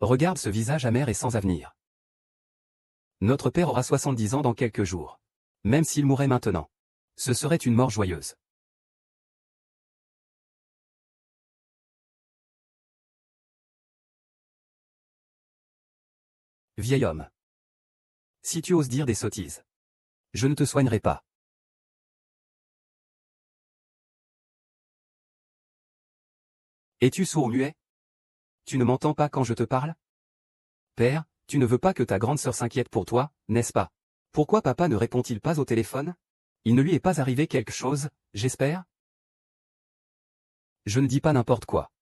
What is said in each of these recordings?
Regarde ce visage amer et sans avenir. Notre père aura 70 ans dans quelques jours. Même s'il mourait maintenant. Ce serait une mort joyeuse. Vieil homme. Si tu oses dire des sottises, je ne te soignerai pas. Es-tu sourd ou muet? Tu ne m'entends pas quand je te parle? Père, tu ne veux pas que ta grande sœur s'inquiète pour toi, n'est-ce pas? Pourquoi papa ne répond-il pas au téléphone? Il ne lui est pas arrivé quelque chose, j'espère? Je ne dis pas n'importe quoi.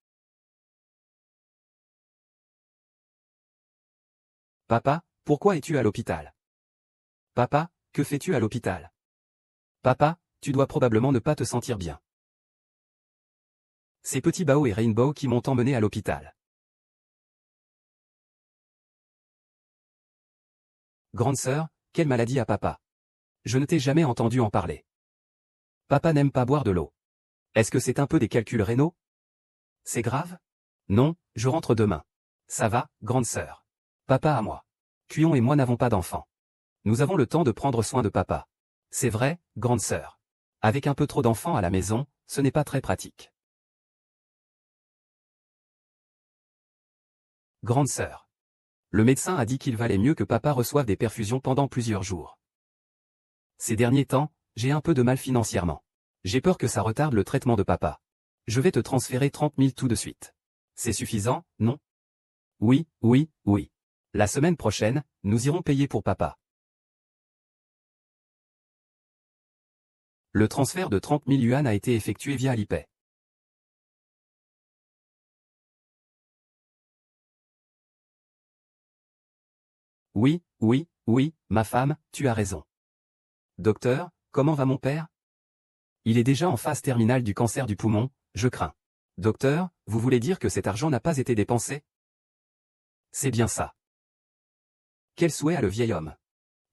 Papa, pourquoi es-tu à l'hôpital? Papa, que fais-tu à l'hôpital? Papa, tu dois probablement ne pas te sentir bien. C'est Petit Bao et Rainbow qui m'ont emmené à l'hôpital. Grande sœur, quelle maladie a papa? Je ne t'ai jamais entendu en parler. Papa n'aime pas boire de l'eau. Est-ce que c'est un peu des calculs rénaux? C'est grave? Non, je rentre demain. Ça va, grande sœur. Papa à moi. Cuyon et moi n'avons pas d'enfants. Nous avons le temps de prendre soin de papa. C'est vrai, grande sœur. Avec un peu trop d'enfants à la maison, ce n'est pas très pratique. Grande sœur. Le médecin a dit qu'il valait mieux que papa reçoive des perfusions pendant plusieurs jours. Ces derniers temps, j'ai un peu de mal financièrement. J'ai peur que ça retarde le traitement de papa. Je vais te transférer 30 000 tout de suite. C'est suffisant, non? Oui, oui, oui. La semaine prochaine, nous irons payer pour papa. Le transfert de 30 000 yuan a été effectué via Alipay. Oui, oui, oui, ma femme, tu as raison. Docteur, comment va mon père? Il est déjà en phase terminale du cancer du poumon, je crains. Docteur, vous voulez dire que cet argent n'a pas été dépensé? C'est bien ça. Quel souhait a le vieil homme?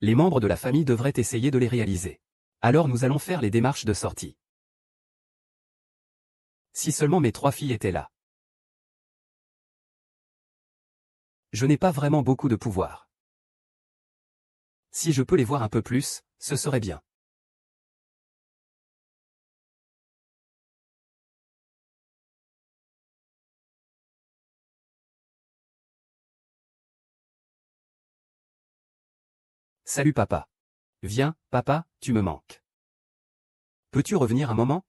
Les membres de la famille devraient essayer de les réaliser. Alors nous allons faire les démarches de sortie. Si seulement mes 3 filles étaient là. Je n'ai pas vraiment beaucoup de pouvoir. Si je peux les voir un peu plus, ce serait bien. Salut papa. Viens, papa, tu me manques. Peux-tu revenir un moment?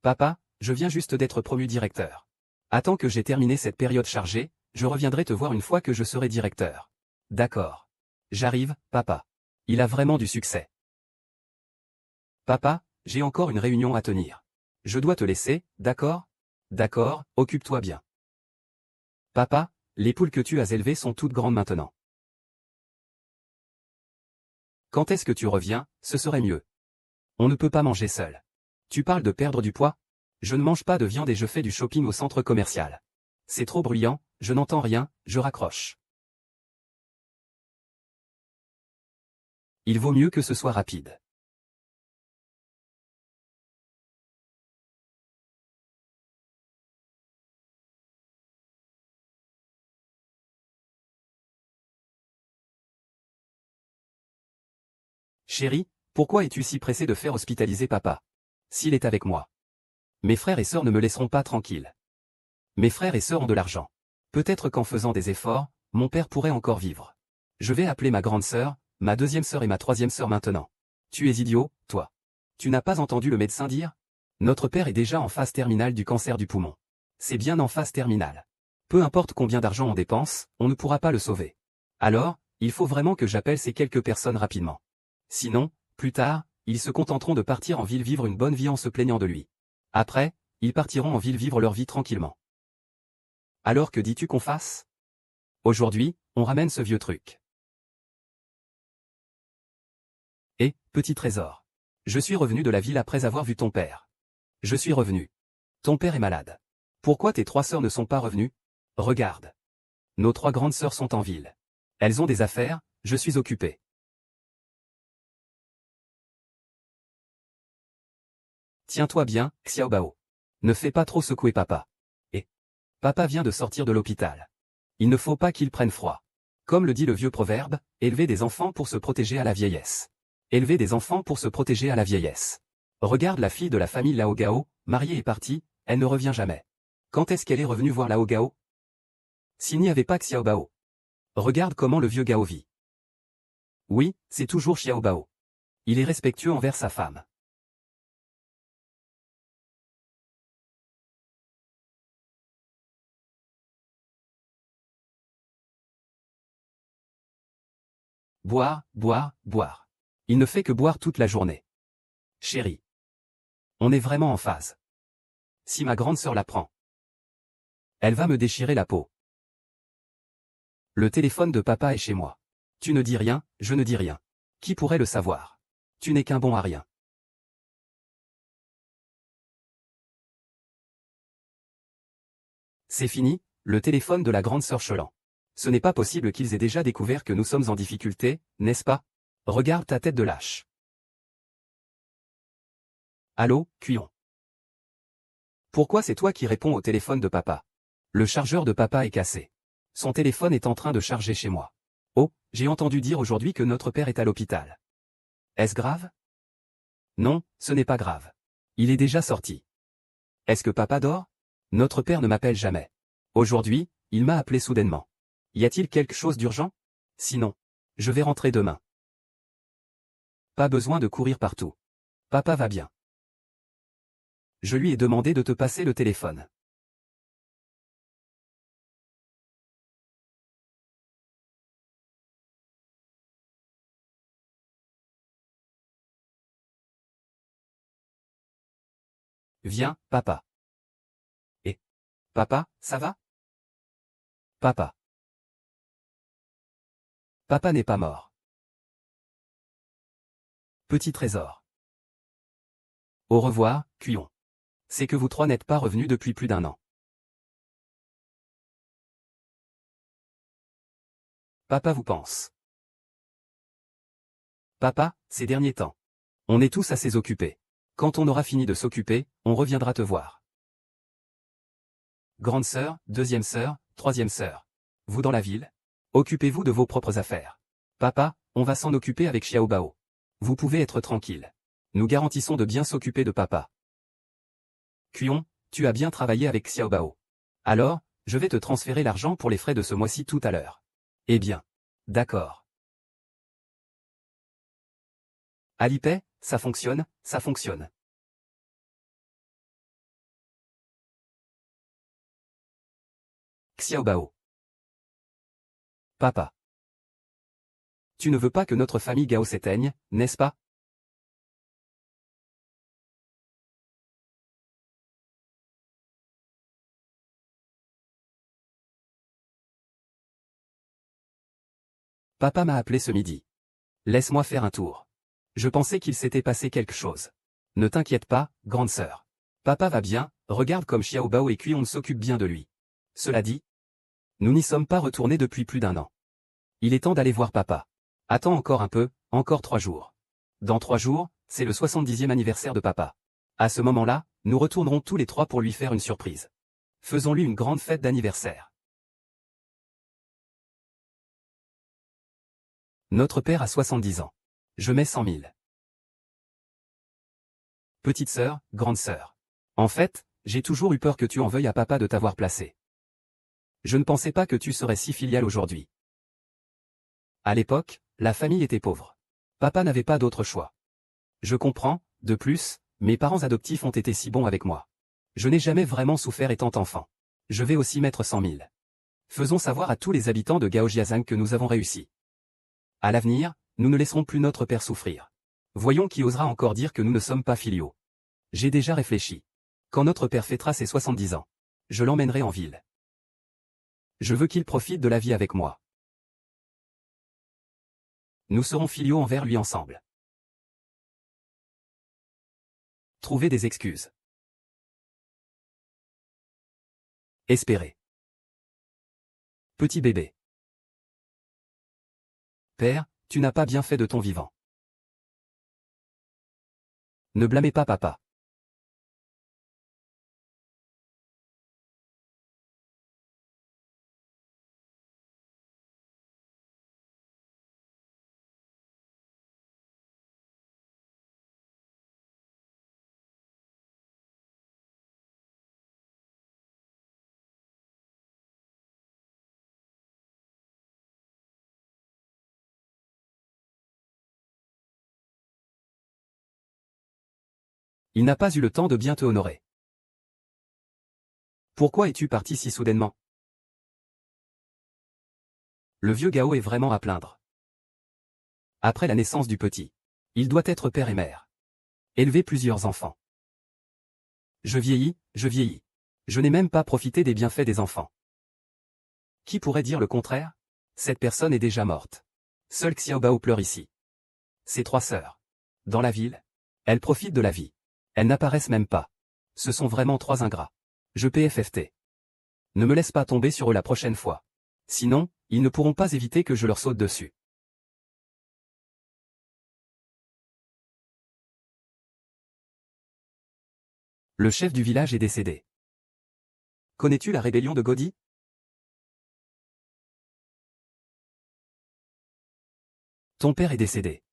Papa, je viens juste d'être promu directeur. Attends que j'ai terminé cette période chargée, je reviendrai te voir une fois que je serai directeur. D'accord. J'arrive, papa. Il a vraiment du succès. Papa, j'ai encore une réunion à tenir. Je dois te laisser, d'accord? D'accord, occupe-toi bien. Papa, les poules que tu as élevées sont toutes grandes maintenant. Quand est-ce que tu reviens, ce serait mieux. On ne peut pas manger seul. Tu parles de perdre du poids? Je ne mange pas de viande et je fais du shopping au centre commercial. C'est trop bruyant, je n'entends rien, je raccroche. Il vaut mieux que ce soit rapide. Chérie, pourquoi es-tu si pressé de faire hospitaliser papa? S'il est avec moi. Mes frères et sœurs ne me laisseront pas tranquille. Mes frères et sœurs ont de l'argent. Peut-être qu'en faisant des efforts, mon père pourrait encore vivre. Je vais appeler ma grande sœur, ma deuxième sœur et ma troisième sœur maintenant. Tu es idiot, toi. Tu n'as pas entendu le médecin dire? Notre père est déjà en phase terminale du cancer du poumon. C'est bien en phase terminale. Peu importe combien d'argent on dépense, on ne pourra pas le sauver. Alors, il faut vraiment que j'appelle ces quelques personnes rapidement. Sinon, plus tard, ils se contenteront de partir en ville vivre une bonne vie en se plaignant de lui. Après, ils partiront en ville vivre leur vie tranquillement. Alors que dis-tu qu'on fasse? Aujourd'hui, on ramène ce vieux truc. Et, petit trésor. Je suis revenu de la ville après avoir vu ton père. Je suis revenu. Ton père est malade. Pourquoi tes 3 sœurs ne sont pas revenues? Regarde. Nos 3 grandes sœurs sont en ville. Elles ont des affaires, je suis occupé. Tiens-toi bien, Xiaobao. Ne fais pas trop secouer papa. Et papa vient de sortir de l'hôpital. Il ne faut pas qu'ils prennent froid. Comme le dit le vieux proverbe, élever des enfants pour se protéger à la vieillesse. Élever des enfants pour se protéger à la vieillesse. Regarde la fille de la famille Lao Gao, mariée et partie, elle ne revient jamais. Quand est-ce qu'elle est revenue voir Lao Gao? S'il n'y avait pas Xiao Bao. Regarde comment le vieux Gao vit. Oui, c'est toujours Xiao Bao. Il est respectueux envers sa femme. Boire, boire, boire. Il ne fait que boire toute la journée. Chérie. On est vraiment en phase. Si ma grande sœur l'apprend, elle va me déchirer la peau. Le téléphone de papa est chez moi. Tu ne dis rien, je ne dis rien. Qui pourrait le savoir? Tu n'es qu'un bon à rien. C'est fini, le téléphone de la grande sœur Chelan. Ce n'est pas possible qu'ils aient déjà découvert que nous sommes en difficulté, n'est-ce pas? Regarde ta tête de lâche. Allô, Cuillon. Pourquoi c'est toi qui réponds au téléphone de papa? Le chargeur de papa est cassé. Son téléphone est en train de charger chez moi. Oh, j'ai entendu dire aujourd'hui que notre père est à l'hôpital. Est-ce grave? Non, ce n'est pas grave. Il est déjà sorti. Est-ce que papa dort? Notre père ne m'appelle jamais. Aujourd'hui, il m'a appelé soudainement. Y a-t-il quelque chose d'urgent? Sinon, je vais rentrer demain. Pas besoin de courir partout. Papa va bien. Je lui ai demandé de te passer le téléphone. Viens, papa. Et papa, ça va? Papa. Papa n'est pas mort. Petit trésor. Au revoir, Cuillon. C'est que vous trois n'êtes pas revenus depuis plus d'1 an. Papa vous pense. Papa, ces derniers temps. On est tous assez occupés. Quand on aura fini de s'occuper, on reviendra te voir. Grande sœur, deuxième sœur, troisième sœur. Vous dans la ville? Occupez-vous de vos propres affaires. Papa, on va s'en occuper avec Xiao Bao. Vous pouvez être tranquille. Nous garantissons de bien s'occuper de papa. Cuillon, tu as bien travaillé avec Xiao Bao. Alors, je vais te transférer l'argent pour les frais de ce mois-ci tout à l'heure. Eh bien. D'accord. Alipay, ça fonctionne, ça fonctionne. Xiao Bao. Papa. Tu ne veux pas que notre famille Gao s'éteigne, n'est-ce pas? Papa m'a appelé ce midi. Laisse-moi faire un tour. Je pensais qu'il s'était passé quelque chose. Ne t'inquiète pas, grande sœur. Papa va bien, regarde comme Xiao Bao et Cuillon s'occupent bien de lui. Cela dit, nous n'y sommes pas retournés depuis plus d'1 an. Il est temps d'aller voir papa. Attends encore un peu, encore 3 jours. Dans 3 jours, c'est le 70e anniversaire de papa. À ce moment-là, nous retournerons tous les trois pour lui faire une surprise. Faisons-lui une grande fête d'anniversaire. Notre père a 70 ans. Je mets 100 000. Petite sœur, grande sœur. En fait, j'ai toujours eu peur que tu en veuilles à papa de t'avoir placé. Je ne pensais pas que tu serais si filiale aujourd'hui. À l'époque, la famille était pauvre. Papa n'avait pas d'autre choix. Je comprends, de plus, mes parents adoptifs ont été si bons avec moi. Je n'ai jamais vraiment souffert étant enfant. Je vais aussi mettre 100 000. Faisons savoir à tous les habitants de Gaojiazang que nous avons réussi. À l'avenir, nous ne laisserons plus notre père souffrir. Voyons qui osera encore dire que nous ne sommes pas filiaux. J'ai déjà réfléchi. Quand notre père fêtera ses 70 ans, je l'emmènerai en ville. Je veux qu'il profite de la vie avec moi. Nous serons filiaux envers lui ensemble. Trouver des excuses. Espérer. Petit bébé. Père, tu n'as pas bien fait de ton vivant. Ne blâmez pas papa. Il n'a pas eu le temps de bien te honorer. Pourquoi es-tu parti si soudainement? Le vieux Gao est vraiment à plaindre. Après la naissance du petit, il doit être père et mère. Élever plusieurs enfants. Je vieillis, je vieillis. Je n'ai même pas profité des bienfaits des enfants. Qui pourrait dire le contraire? Cette personne est déjà morte. Seul Xiaobao pleure ici. Ses 3 sœurs. Dans la ville, elles profitent de la vie. Elles n'apparaissent même pas. Ce sont vraiment 3 ingrats. Je PFFT. Ne me laisse pas tomber sur eux la prochaine fois. Sinon, ils ne pourront pas éviter que je leur saute dessus. Le chef du village est décédé. Connais-tu la rébellion de Godi? Ton père est décédé.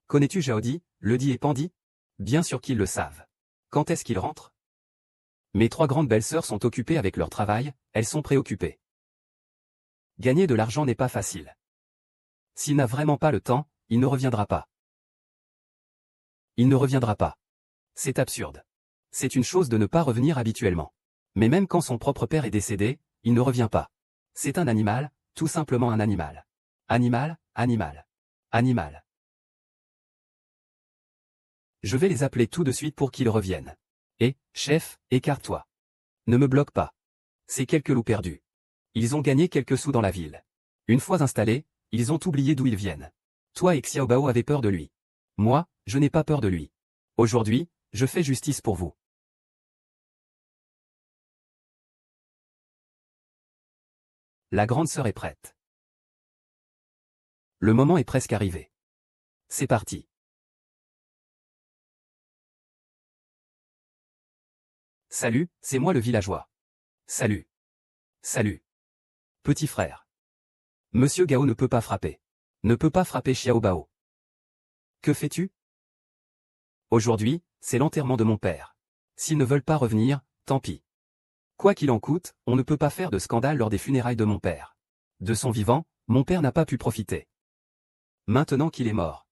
Connais-tu Jaodi, Ledi et Pandi? Bien sûr qu'ils le savent. Quand est-ce qu'ils rentrent? Mes 3 grandes belles-sœurs sont occupées avec leur travail, elles sont préoccupées. Gagner de l'argent n'est pas facile. S'il n'a vraiment pas le temps, il ne reviendra pas. Il ne reviendra pas. C'est absurde. C'est une chose de ne pas revenir habituellement. Mais même quand son propre père est décédé, il ne revient pas. C'est un animal, tout simplement un animal. Animal, animal. Animal. Je vais les appeler tout de suite pour qu'ils reviennent. Et, chef, écarte-toi. Ne me bloque pas. C'est quelques loups perdus. Ils ont gagné quelques sous dans la ville. Une fois installés, ils ont oublié d'où ils viennent. Toi et Xiaobao avez peur de lui. Moi, je n'ai pas peur de lui. Aujourd'hui, je fais justice pour vous. La grande sœur est prête. Le moment est presque arrivé. C'est parti. Salut, c'est moi le villageois. Salut. Salut. Petit frère. Monsieur Gao ne peut pas frapper. Ne peut pas frapper Xiaobao. Que fais-tu? Aujourd'hui, c'est l'enterrement de mon père. S'ils ne veulent pas revenir, tant pis. Quoi qu'il en coûte, on ne peut pas faire de scandale lors des funérailles de mon père. De son vivant, mon père n'a pas pu profiter. Maintenant qu'il est mort,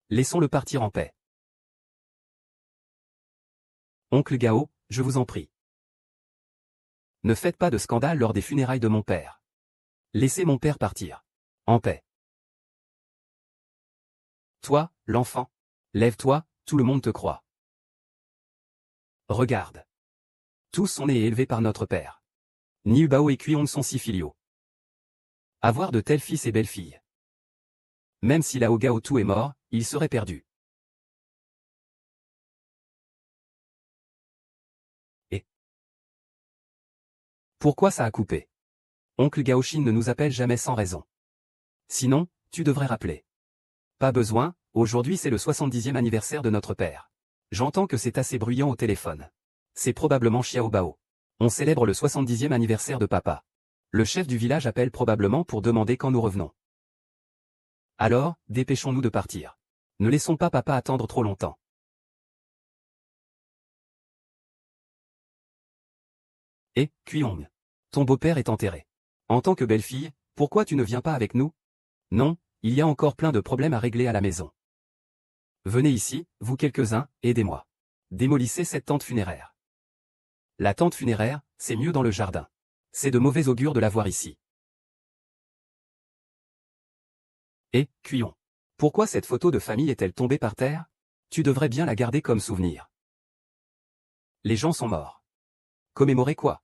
laissons-le partir en paix. Oncle Gao, je vous en prie. Ne faites pas de scandale lors des funérailles de mon père. Laissez mon père partir. En paix. Toi, l'enfant. Lève-toi, tout le monde te croit. Regarde. Tous sont nés et élevés par notre père. Niu Bao et Kuiong sont 6 filiaux. Avoir de tels fils et belles-filles. Même si Lao Gao tout est mort, il serait perdu. Et pourquoi ça a coupé? Oncle Gaoshin ne nous appelle jamais sans raison. Sinon, tu devrais rappeler. Pas besoin, aujourd'hui c'est le 70e anniversaire de notre père. J'entends que c'est assez bruyant au téléphone. C'est probablement Xiaobao. On célèbre le 70e anniversaire de papa. Le chef du village appelle probablement pour demander quand nous revenons. Alors, dépêchons-nous de partir. Ne laissons pas papa attendre trop longtemps. Et, Kuiong. Ton beau-père est enterré. En tant que belle-fille, pourquoi tu ne viens pas avec nous? Non, il y a encore plein de problèmes à régler à la maison. Venez ici, vous quelques-uns, aidez-moi. Démolissez cette tente funéraire. La tente funéraire, c'est mieux dans le jardin. C'est de mauvais augure de la voir ici. Et, Kuiong. Pourquoi cette photo de famille est-elle tombée par terre? Tu devrais bien la garder comme souvenir. Les gens sont morts. Commémorer quoi?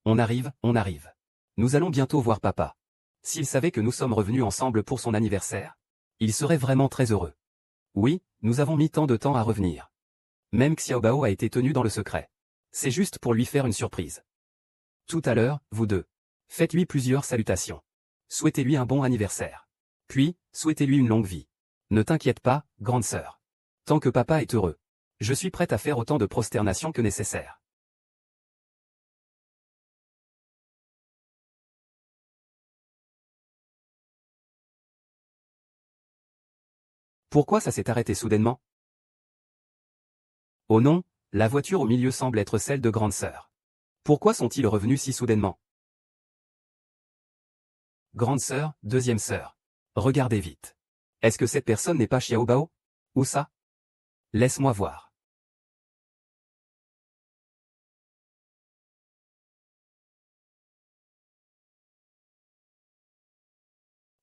On arrive, on arrive. Nous allons bientôt voir papa. S'il savait que nous sommes revenus ensemble pour son anniversaire, il serait vraiment très heureux. Oui, nous avons mis tant de temps à revenir. Même Xiaobao a été tenu dans le secret. C'est juste pour lui faire une surprise. Tout à l'heure, vous deux. Faites-lui plusieurs salutations. Souhaitez-lui un bon anniversaire. Puis, souhaitez-lui une longue vie. Ne t'inquiète pas, grande sœur. Tant que papa est heureux, je suis prête à faire autant de prosternation que nécessaire. Pourquoi ça s'est arrêté soudainement? Oh non, la voiture au milieu semble être celle de grande sœur. Pourquoi sont-ils revenus si soudainement? Grande sœur, deuxième sœur. Regardez vite. Est-ce que cette personne n'est pas Xiao Bao? Où ça? Laisse-moi voir.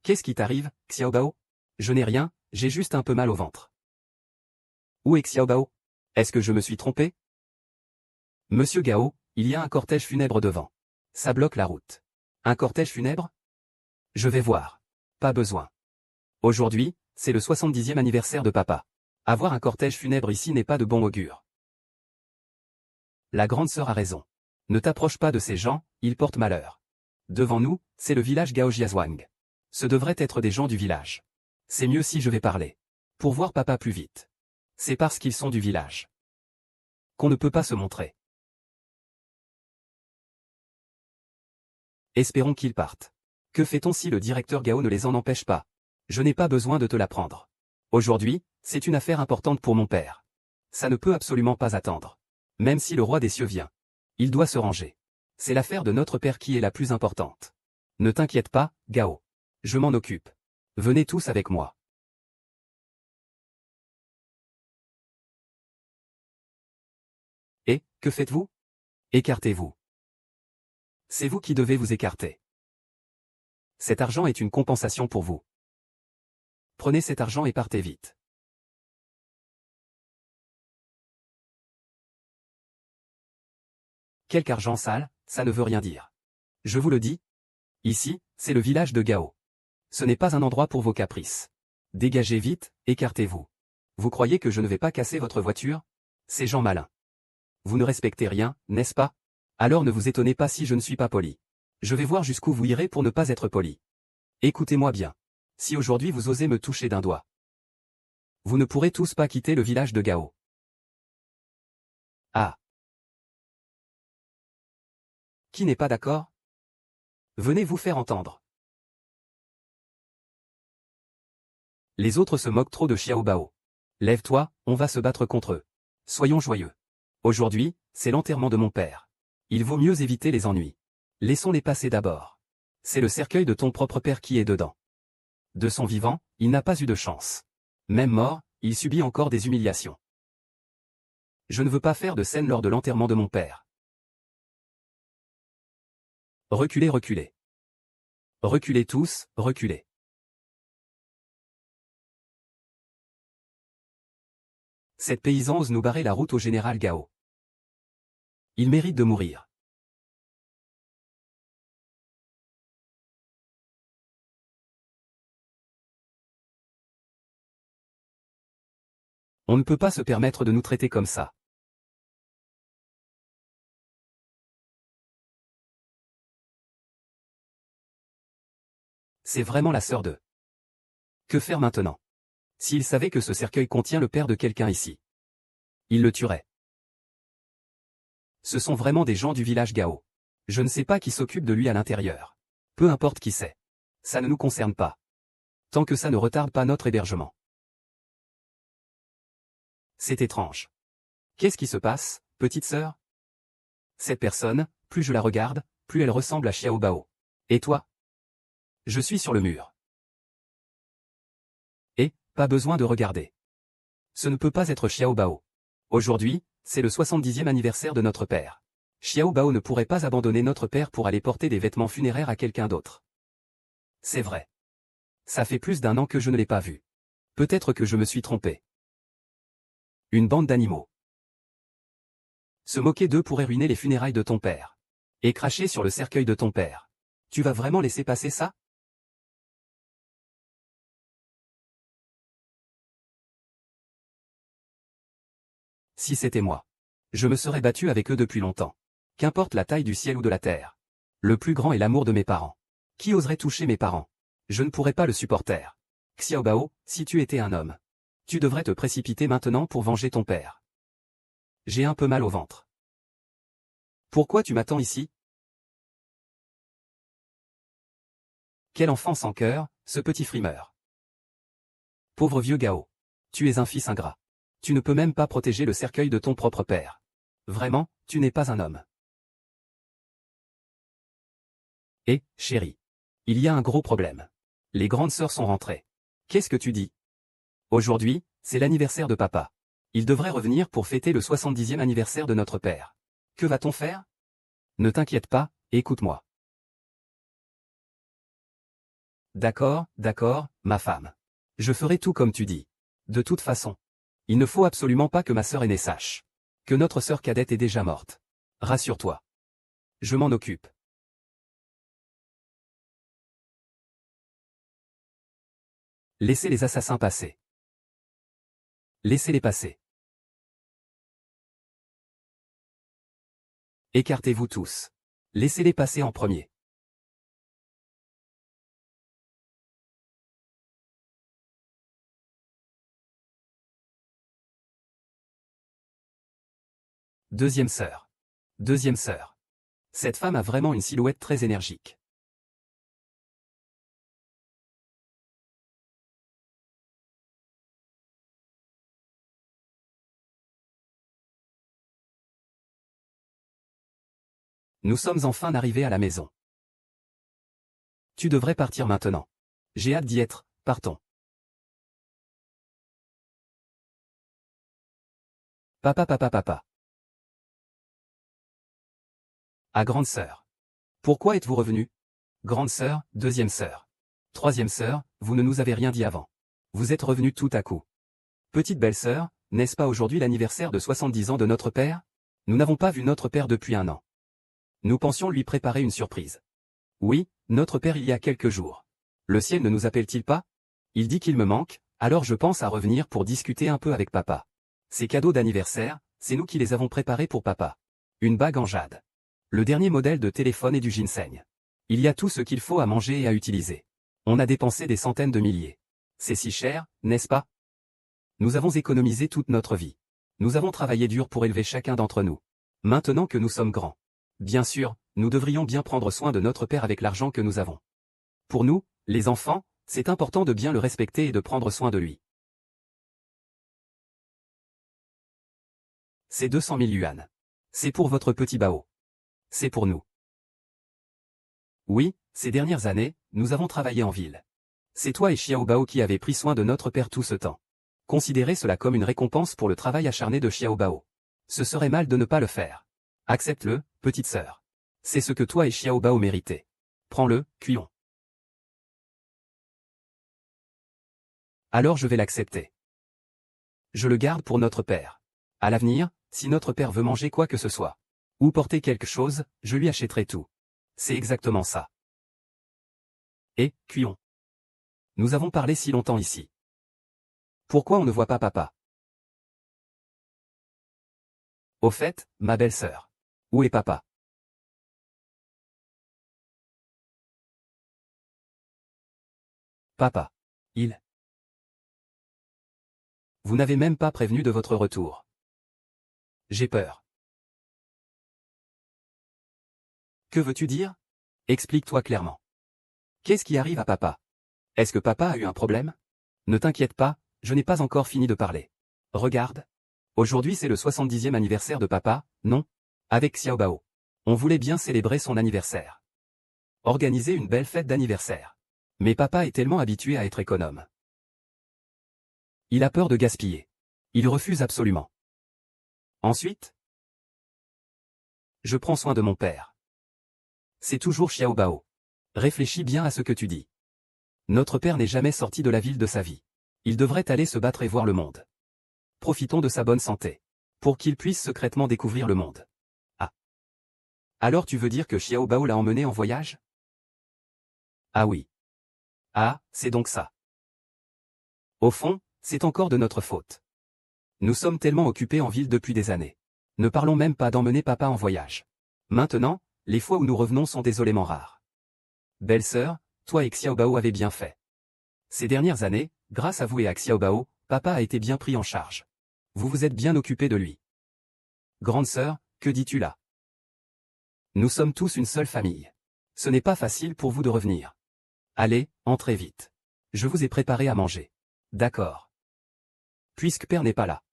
Qu'est-ce qui t'arrive, Xiao Bao? Je n'ai rien, j'ai juste un peu mal au ventre. Où est Xiao Bao? Est-ce que je me suis trompé? Monsieur Gao, il y a un cortège funèbre devant. Ça bloque la route. Un cortège funèbre? Je vais voir. Pas besoin. Aujourd'hui, c'est le 70e anniversaire de papa. Avoir un cortège funèbre ici n'est pas de bon augure. La grande sœur a raison. Ne t'approche pas de ces gens, ils portent malheur. Devant nous, c'est le village Gaojiazhuang. Ce devraient être des gens du village. C'est mieux si je vais parler. Pour voir papa plus vite. C'est parce qu'ils sont du village qu'on ne peut pas se montrer. Espérons qu'ils partent. Que fait-on si le directeur Gao ne les en empêche pas? Je n'ai pas besoin de te l'apprendre. Aujourd'hui, c'est une affaire importante pour mon père. Ça ne peut absolument pas attendre. Même si le roi des cieux vient. Il doit se ranger. C'est l'affaire de notre père qui est la plus importante. Ne t'inquiète pas, Gao. Je m'en occupe. Venez tous avec moi. Et, que faites-vous? Écartez-vous. C'est vous qui devez vous écarter. Cet argent est une compensation pour vous. Prenez cet argent et partez vite. Quelque argent sale, ça ne veut rien dire. Je vous le dis. Ici, c'est le village de Gao. Ce n'est pas un endroit pour vos caprices. Dégagez vite, écartez-vous. Vous croyez que je ne vais pas casser votre voiture? Ces gens malins. Vous ne respectez rien, n'est-ce pas? Alors ne vous étonnez pas si je ne suis pas poli. Je vais voir jusqu'où vous irez pour ne pas être poli. Écoutez-moi bien. Si aujourd'hui vous osez me toucher d'un doigt, vous ne pourrez tous pas quitter le village de Gao. Ah. Qui n'est pas d'accord? Venez vous faire entendre. Les autres se moquent trop de Xiao Bao. Lève-toi, on va se battre contre eux. Soyons joyeux. Aujourd'hui, c'est l'enterrement de mon père. Il vaut mieux éviter les ennuis. Laissons-les passer d'abord. C'est le cercueil de ton propre père qui est dedans. De son vivant, il n'a pas eu de chance. Même mort, il subit encore des humiliations. Je ne veux pas faire de scène lors de l'enterrement de mon père. Reculez, reculez. Reculez tous, reculez. Cette paysan ose nous barrer la route au général Gao. Il mérite de mourir. On ne peut pas se permettre de nous traiter comme ça. C'est vraiment la sœur de. Que faire maintenant? S'il savait que ce cercueil contient le père de quelqu'un ici, il le tuerait. Ce sont vraiment des gens du village Gao. Je ne sais pas qui s'occupe de lui à l'intérieur. Peu importe qui c'est. Ça ne nous concerne pas. Tant que ça ne retarde pas notre hébergement. C'est étrange. Qu'est-ce qui se passe, petite sœur? Cette personne, plus je la regarde, plus elle ressemble à Xiao Bao. Et toi? Je suis sur le mur. Et, pas besoin de regarder. Ce ne peut pas être Xiao Bao. Aujourd'hui, c'est le 70e anniversaire de notre père. Xiao Bao ne pourrait pas abandonner notre père pour aller porter des vêtements funéraires à quelqu'un d'autre. C'est vrai. Ça fait plus d'1 an que je ne l'ai pas vu. Peut-être que je me suis trompé. Une bande d'animaux. Se moquer d'eux pourrait ruiner les funérailles de ton père. Et cracher sur le cercueil de ton père. Tu vas vraiment laisser passer ça? Si c'était moi. Je me serais battu avec eux depuis longtemps. Qu'importe la taille du ciel ou de la terre. Le plus grand est l'amour de mes parents. Qui oserait toucher mes parents? Je ne pourrais pas le supporter. Xiao Bao, si tu étais un homme, tu devrais te précipiter maintenant pour venger ton père. J'ai un peu mal au ventre. Pourquoi tu m'attends ici? Quel enfant sans cœur, ce petit frimeur. Pauvre vieux Gao. Tu es un fils ingrat. Tu ne peux même pas protéger le cercueil de ton propre père. Vraiment, tu n'es pas un homme. Eh, chérie. Il y a un gros problème. Les grandes sœurs sont rentrées. Qu'est-ce que tu dis? Aujourd'hui, c'est l'anniversaire de papa. Il devrait revenir pour fêter le 70e anniversaire de notre père. Que va-t-on faire? Ne t'inquiète pas, écoute-moi. D'accord, d'accord, ma femme. Je ferai tout comme tu dis. De toute façon, il ne faut absolument pas que ma sœur aînée sache que notre sœur cadette est déjà morte. Rassure-toi. Je m'en occupe. Laissez les assassins passer. Laissez-les passer. Écartez-vous tous. Laissez-les passer en premier. Deuxième sœur. Deuxième sœur. Cette femme a vraiment une silhouette très énergique. Nous sommes enfin arrivés à la maison. Tu devrais partir maintenant. J'ai hâte d'y être, partons. Papa, papa, papa. À grande sœur. Pourquoi êtes-vous revenu? Grande sœur, deuxième sœur. Troisième sœur, vous ne nous avez rien dit avant. Vous êtes revenu tout à coup. Petite belle-sœur, n'est-ce pas aujourd'hui l'anniversaire de 70 ans de notre père? Nous n'avons pas vu notre père depuis un an. Nous pensions lui préparer une surprise. Oui, notre père il y a quelques jours. Le ciel ne nous appelle-t-il pas? Il dit qu'il me manque, alors je pense à revenir pour discuter un peu avec papa. Ces cadeaux d'anniversaire, c'est nous qui les avons préparés pour papa. Une bague en jade. Le dernier modèle de téléphone et du ginseng. Il y a tout ce qu'il faut à manger et à utiliser. On a dépensé des centaines de milliers. C'est si cher, n'est-ce pas? Nous avons économisé toute notre vie. Nous avons travaillé dur pour élever chacun d'entre nous. Maintenant que nous sommes grands. Bien sûr, nous devrions bien prendre soin de notre père avec l'argent que nous avons. Pour nous, les enfants, c'est important de bien le respecter et de prendre soin de lui. C'est 200 000 yuan. C'est pour votre petit Bao. C'est pour nous. Oui, ces dernières années, nous avons travaillé en ville. C'est toi et Xiao Bao qui avez pris soin de notre père tout ce temps. Considérez cela comme une récompense pour le travail acharné de Xiao Bao. Ce serait mal de ne pas le faire. Accepte-le, petite sœur. C'est ce que toi et Xiao Bao méritez. Prends-le, cuillon. Alors je vais l'accepter. Je le garde pour notre père. À l'avenir, si notre père veut manger quoi que ce soit, ou porter quelque chose, je lui achèterai tout. C'est exactement ça. Et, cuillon. Nous avons parlé si longtemps ici. Pourquoi on ne voit pas papa? Au fait, ma belle-sœur. Où est papa? Papa. Il. Vous n'avez même pas prévenu de votre retour. J'ai peur. Que veux-tu dire? Explique-toi clairement. Qu'est-ce qui arrive à papa? Est-ce que papa a eu un problème? Ne t'inquiète pas, je n'ai pas encore fini de parler. Regarde. Aujourd'hui c'est le 70e anniversaire de papa, non? Avec Xiao Bao. On voulait bien célébrer son anniversaire. Organiser une belle fête d'anniversaire. Mais papa est tellement habitué à être économe. Il a peur de gaspiller. Il refuse absolument. Ensuite, je prends soin de mon père. C'est toujours Xiao Bao. Réfléchis bien à ce que tu dis. Notre père n'est jamais sorti de la ville de sa vie. Il devrait aller se battre et voir le monde. Profitons de sa bonne santé. Pour qu'il puisse secrètement découvrir le monde. Ah. Alors tu veux dire que Xiao Bao l'a emmené en voyage? Ah oui. Ah, c'est donc ça. Au fond, c'est encore de notre faute. Nous sommes tellement occupés en ville depuis des années. Ne parlons même pas d'emmener papa en voyage. Maintenant, les fois où nous revenons sont désolément rares. Belle-sœur, toi et Xiao Bao avez bien fait. Ces dernières années, grâce à vous et à Xiao Bao, papa a été bien pris en charge. Vous vous êtes bien occupé de lui. Grande sœur, que dis-tu là? Nous sommes tous une seule famille. Ce n'est pas facile pour vous de revenir. Allez, entrez vite. Je vous ai préparé à manger. D'accord. puisque père n'est pas là.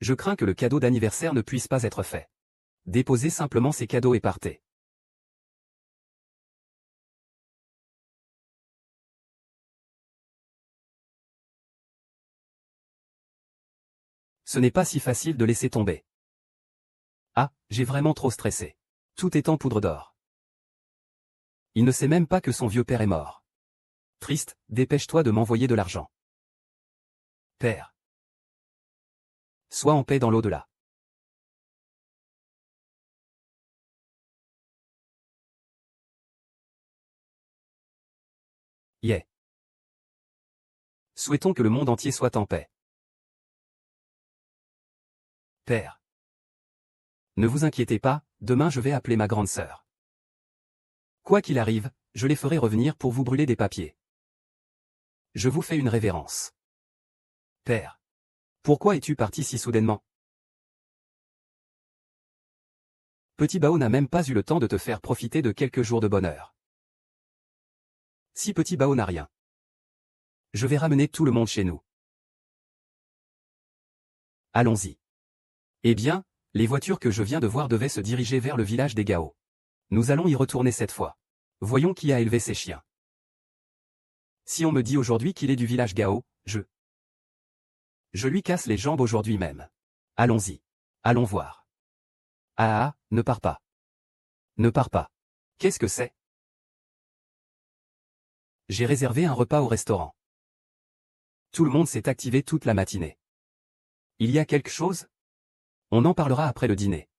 Je crains que le cadeau d'anniversaire ne puisse pas être fait. Déposez simplement ces cadeaux et partez. Ce n'est pas si facile de laisser tomber. Ah, j'ai vraiment trop stressé. Tout est en poudre d'or. Il ne sait même pas que son vieux père est mort. Triste, dépêche-toi de m'envoyer de l'argent. Père. Sois en paix dans l'au-delà. Yeah. Souhaitons que le monde entier soit en paix. Père. Ne vous inquiétez pas, demain je vais appeler ma grande sœur. Quoi qu'il arrive, je les ferai revenir pour vous brûler des papiers. Je vous fais une révérence. Père. Pourquoi es-tu parti si soudainement? Petit Bao n'a même pas eu le temps de te faire profiter de quelques jours de bonheur. Si Petit Bao n'a rien, je vais ramener tout le monde chez nous. Allons-y. Eh bien, les voitures que je viens de voir devaient se diriger vers le village des Gao. Nous allons y retourner cette fois. Voyons qui a élevé ces chiens. Si on me dit aujourd'hui qu'il est du village Gao, je lui casse les jambes aujourd'hui même. Allons-y. Allons voir. Ah, ne pars pas. Ne pars pas. Qu'est-ce que c'est? J'ai réservé un repas au restaurant. Tout le monde s'est activé toute la matinée. Il y a quelque chose? On en parlera après le dîner.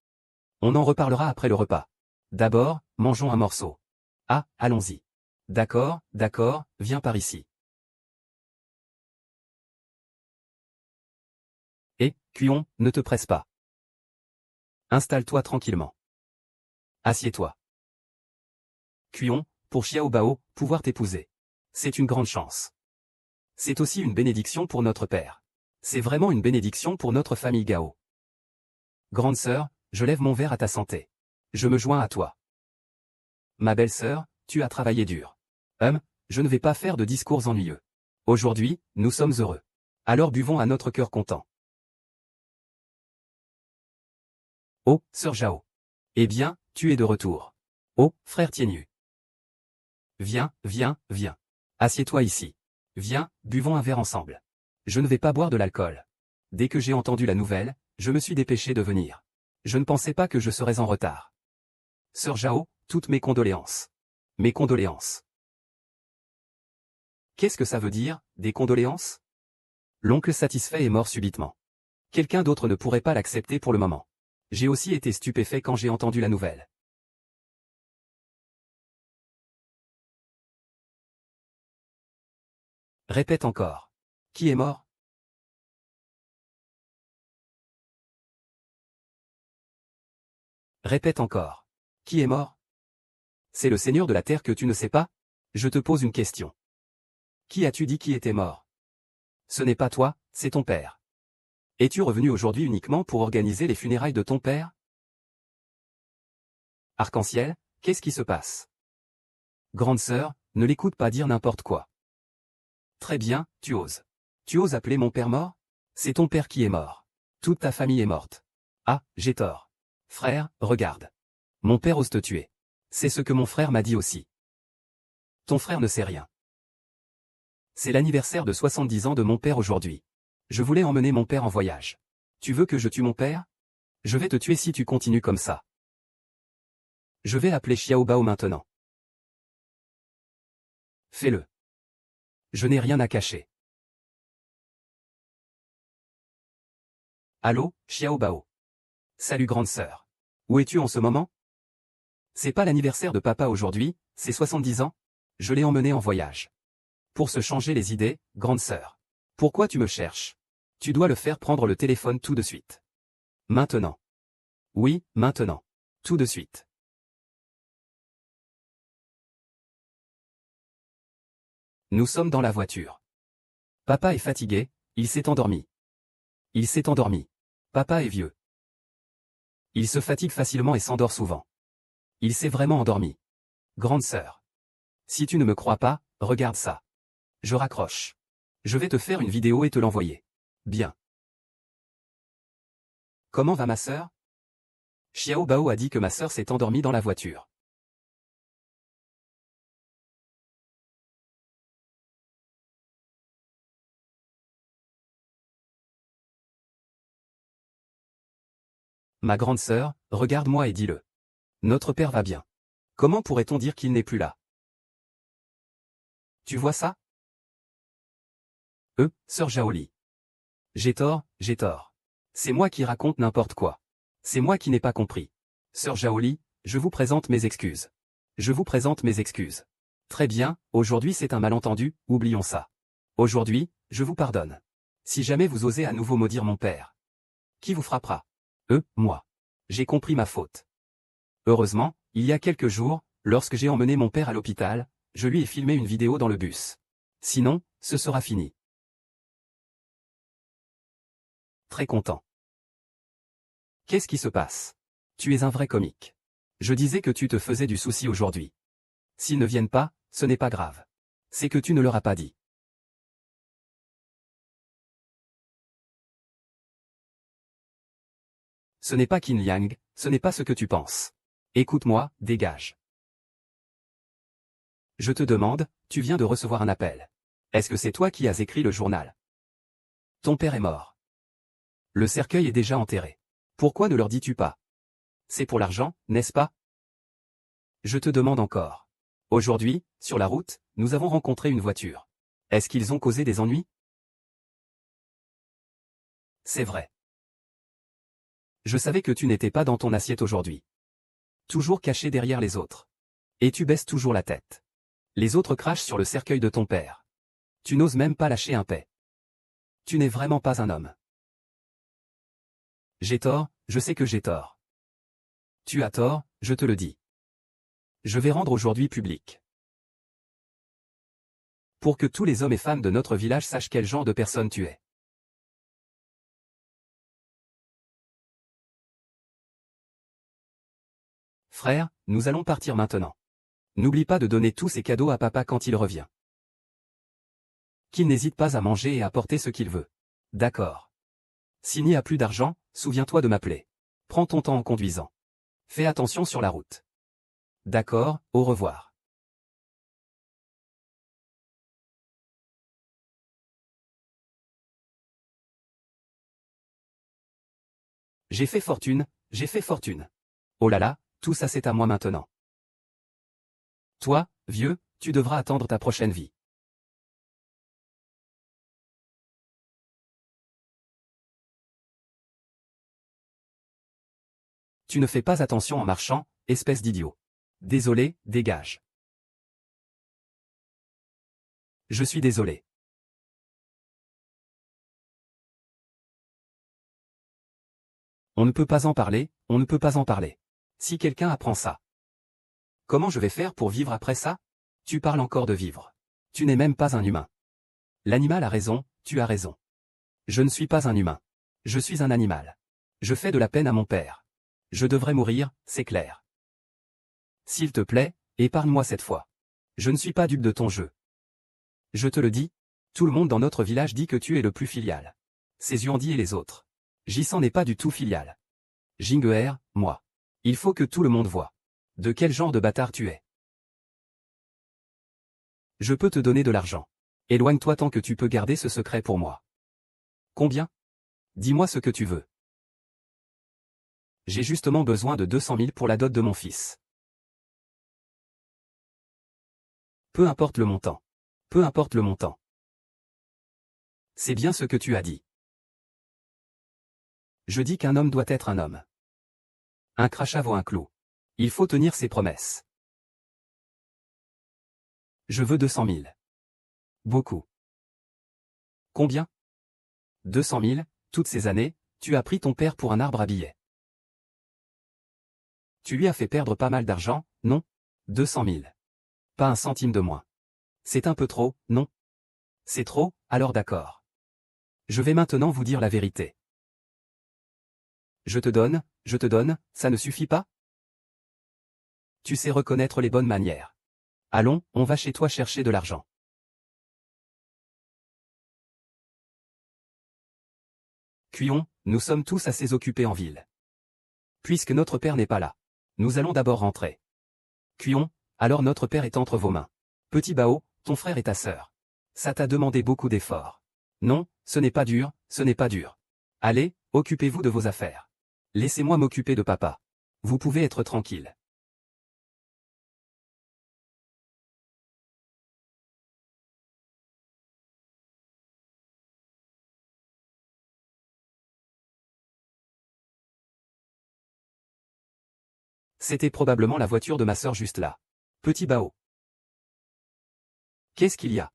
On en reparlera après le repas. D'abord, mangeons un morceau. Ah, allons-y. D'accord, d'accord, viens par ici. Cuyon, ne te presse pas. Installe-toi tranquillement. Assieds-toi. Cuyon, pour Xiao Bao, pouvoir t'épouser. C'est une grande chance. C'est aussi une bénédiction pour notre père. C'est vraiment une bénédiction pour notre famille Gao. Grande sœur, je lève mon verre à ta santé. Je me joins à toi. Ma belle-sœur, tu as travaillé dur. Je ne vais pas faire de discours ennuyeux. Aujourd'hui, nous sommes heureux. Alors buvons à notre cœur content. Oh, sœur Zhao. Eh bien, tu es de retour. Oh, frère Tienyu. Viens, viens, viens. Assieds-toi ici. Viens, buvons un verre ensemble. Je ne vais pas boire de l'alcool. Dès que j'ai entendu la nouvelle, je me suis dépêché de venir. Je ne pensais pas que je serais en retard. Sœur Zhao, toutes mes condoléances. Mes condoléances. Qu'est-ce que ça veut dire, des condoléances? L'oncle satisfait est mort subitement. Quelqu'un d'autre ne pourrait pas l'accepter pour le moment. J'ai aussi été stupéfait quand j'ai entendu la nouvelle. Répète encore. Qui est mort? Répète encore. Qui est mort? C'est le Seigneur de la Terre que tu ne sais pas? Je te pose une question. Qui as-tu dit qui était mort? Ce n'est pas toi, c'est ton père. Es-tu revenu aujourd'hui uniquement pour organiser les funérailles de ton père? Arc-en-ciel, qu'est-ce qui se passe? Grande sœur, ne l'écoute pas dire n'importe quoi. Très bien, tu oses. Tu oses appeler mon père mort? C'est ton père qui est mort. Toute ta famille est morte. Ah, j'ai tort. Frère, regarde. Mon père ose te tuer. C'est ce que mon frère m'a dit aussi. Ton frère ne sait rien. C'est l'anniversaire de 70 ans de mon père aujourd'hui. Je voulais emmener mon père en voyage. Tu veux que je tue mon père? Je vais te tuer si tu continues comme ça. Je vais appeler Xiao Bao maintenant. Fais-le. Je n'ai rien à cacher. Allô, Xiao Bao. Salut grande sœur. Où es-tu en ce moment? C'est pas l'anniversaire de papa aujourd'hui, c'est 70 ans? Je l'ai emmené en voyage. Pour se changer les idées, grande sœur. Pourquoi tu me cherches? Tu dois le faire prendre le téléphone tout de suite. Maintenant. Oui, maintenant. Tout de suite. Nous sommes dans la voiture. Papa est fatigué, il s'est endormi. Il s'est endormi. Papa est vieux. Il se fatigue facilement et s'endort souvent. Il s'est vraiment endormi. Grande sœur. Si tu ne me crois pas, regarde ça. Je raccroche. Je vais te faire une vidéo et te l'envoyer. Bien. Comment va ma sœur? Xiao Bao a dit que ma sœur s'est endormie dans la voiture. Ma grande sœur, regarde-moi et dis-le. Notre père va bien. Comment pourrait-on dire qu'il n'est plus là? Tu vois ça? Sœur Jaoli. J'ai tort, j'ai tort. C'est moi qui raconte n'importe quoi. C'est moi qui n'ai pas compris. Sœur Jaoli, je vous présente mes excuses. Je vous présente mes excuses. Très bien, aujourd'hui c'est un malentendu, oublions ça. Aujourd'hui, je vous pardonne. Si jamais vous osez à nouveau maudire mon père. Qui vous frappera? Moi. J'ai compris ma faute. Heureusement, il y a quelques jours, lorsque j'ai emmené mon père à l'hôpital, je lui ai filmé une vidéo dans le bus. Sinon, ce sera fini. Très content. Qu'est-ce qui se passe? Tu es un vrai comique. Je disais que tu te faisais du souci aujourd'hui. S'ils ne viennent pas, ce n'est pas grave. C'est que tu ne leur as pas dit. Ce n'est pas Qin Liang, ce n'est pas ce que tu penses. Écoute-moi, dégage. Je te demande, tu viens de recevoir un appel. Est-ce que c'est toi qui as écrit le journal? Ton père est mort. Le cercueil est déjà enterré. Pourquoi ne leur dis-tu pas? C'est pour l'argent, n'est-ce pas? Je te demande encore. Aujourd'hui, sur la route, nous avons rencontré une voiture. Est-ce qu'ils ont causé des ennuis? C'est vrai. Je savais que tu n'étais pas dans ton assiette aujourd'hui. Toujours caché derrière les autres. Et tu baisses toujours la tête. Les autres crachent sur le cercueil de ton père. Tu n'oses même pas lâcher un paix. Tu n'es vraiment pas un homme. J'ai tort, je sais que j'ai tort. Tu as tort, je te le dis. Je vais rendre aujourd'hui public. Pour que tous les hommes et femmes de notre village sachent quel genre de personne tu es. Frère, nous allons partir maintenant. N'oublie pas de donner tous ces cadeaux à papa quand il revient. Qu'il n'hésite pas à manger et à porter ce qu'il veut. D'accord. S'il n'y a plus d'argent, souviens-toi de m'appeler. Prends ton temps en conduisant. Fais attention sur la route. D'accord, au revoir. J'ai fait fortune, j'ai fait fortune. Oh là là, tout ça c'est à moi maintenant. Toi, vieux, tu devras attendre ta prochaine vie. Tu ne fais pas attention en marchant, espèce d'idiot. Désolé, dégage. Je suis désolé. On ne peut pas en parler, on ne peut pas en parler. Si quelqu'un apprend ça. Comment je vais faire pour vivre après ça? Tu parles encore de vivre. Tu n'es même pas un humain. L'animal a raison, tu as raison. Je ne suis pas un humain. Je suis un animal. Je fais de la peine à mon père. Je devrais mourir, c'est clair. S'il te plaît, épargne-moi cette fois. Je ne suis pas dupe de ton jeu. Je te le dis, tout le monde dans notre village dit que tu es le plus filial. Ces Yuandi et les autres. Jisan n'est pas du tout filial. Jingeer, moi. Il faut que tout le monde voie. De quel genre de bâtard tu es? Je peux te donner de l'argent. Éloigne-toi tant que tu peux garder ce secret pour moi. Combien? Dis-moi ce que tu veux. J'ai justement besoin de 200 000 pour la dot de mon fils. Peu importe le montant. Peu importe le montant. C'est bien ce que tu as dit. Je dis qu'un homme doit être un homme. Un crachat vaut un clou. Il faut tenir ses promesses. Je veux 200 000. Beaucoup. Combien? 200 000, toutes ces années, tu as pris ton père pour un arbre à billets. Tu lui as fait perdre pas mal d'argent, non? 200 000. Pas un centime de moins. C'est un peu trop, non? C'est trop, alors d'accord. Je vais maintenant vous dire la vérité. Je te donne, ça ne suffit pas? Tu sais reconnaître les bonnes manières. Allons, on va chez toi chercher de l'argent. Cuyon, nous sommes tous assez occupés en ville. Puisque notre père n'est pas là. Nous allons d'abord rentrer. Cuyon, alors notre père est entre vos mains. Petit Bao, ton frère et ta sœur. Ça t'a demandé beaucoup d'efforts. Non, ce n'est pas dur, ce n'est pas dur. Allez, occupez-vous de vos affaires. Laissez-moi m'occuper de papa. Vous pouvez être tranquille. C'était probablement la voiture de ma sœur juste là. Petit Bao. Qu'est-ce qu'il y a?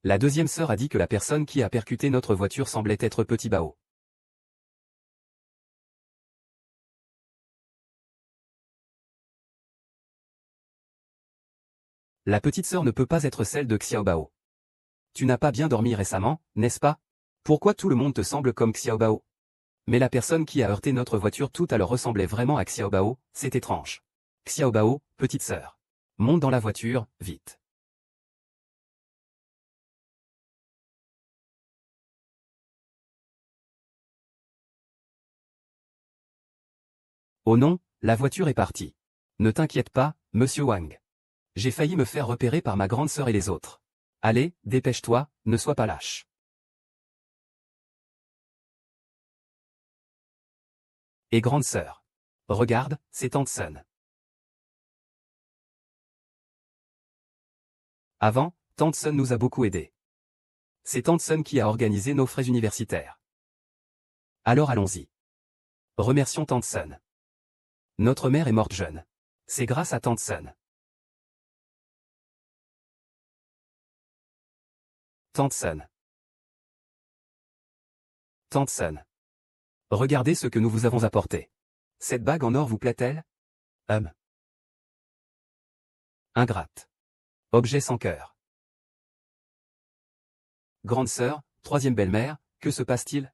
La deuxième sœur a dit que la personne qui a percuté notre voiture semblait être Petit Bao. La petite sœur ne peut pas être celle de Xiao Bao. Tu n'as pas bien dormi récemment, n'est-ce pas? Pourquoi tout le monde te semble comme Xiao Bao? Mais la personne qui a heurté notre voiture tout à l'heure ressemblait vraiment à Xiao Bao, c'est étrange. Xiao Bao, petite sœur. Monte dans la voiture, vite. Oh non, la voiture est partie. Ne t'inquiète pas, monsieur Wang. J'ai failli me faire repérer par ma grande sœur et les autres. Allez, dépêche-toi, ne sois pas lâche. Et grande sœur. Regarde, c'est Tante Sun. Avant, Tante Sun nous a beaucoup aidés. C'est Tante Sun qui a organisé nos frais universitaires. Alors allons-y. Remercions Tante Sun. Notre mère est morte jeune. C'est grâce à Tante Sun. Tante Sun. Tante Sun. Regardez ce que nous vous avons apporté. Cette bague en or vous plaît-elle? Ingrate. Objet sans cœur. Grande sœur, troisième belle-mère, que se passe-t-il?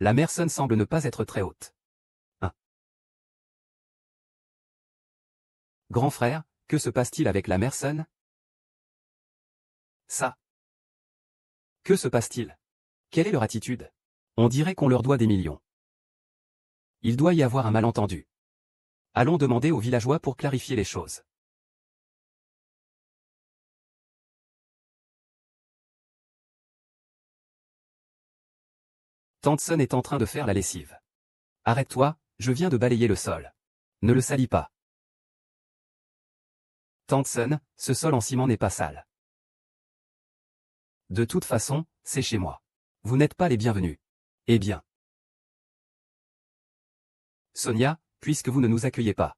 La mère Sun semble ne pas être très haute. Grand frère, que se passe-t-il avec la mère Sun? Ça. Que se passe-t-il? Quelle est leur attitude? On dirait qu'on leur doit des millions. Il doit y avoir un malentendu. Allons demander aux villageois pour clarifier les choses. Tante Sun est en train de faire la lessive. Arrête-toi, je viens de balayer le sol. Ne le salis pas. Tante Sun, ce sol en ciment n'est pas sale. De toute façon, c'est chez moi. Vous n'êtes pas les bienvenus. Eh bien. Sonia, puisque vous ne nous accueillez pas.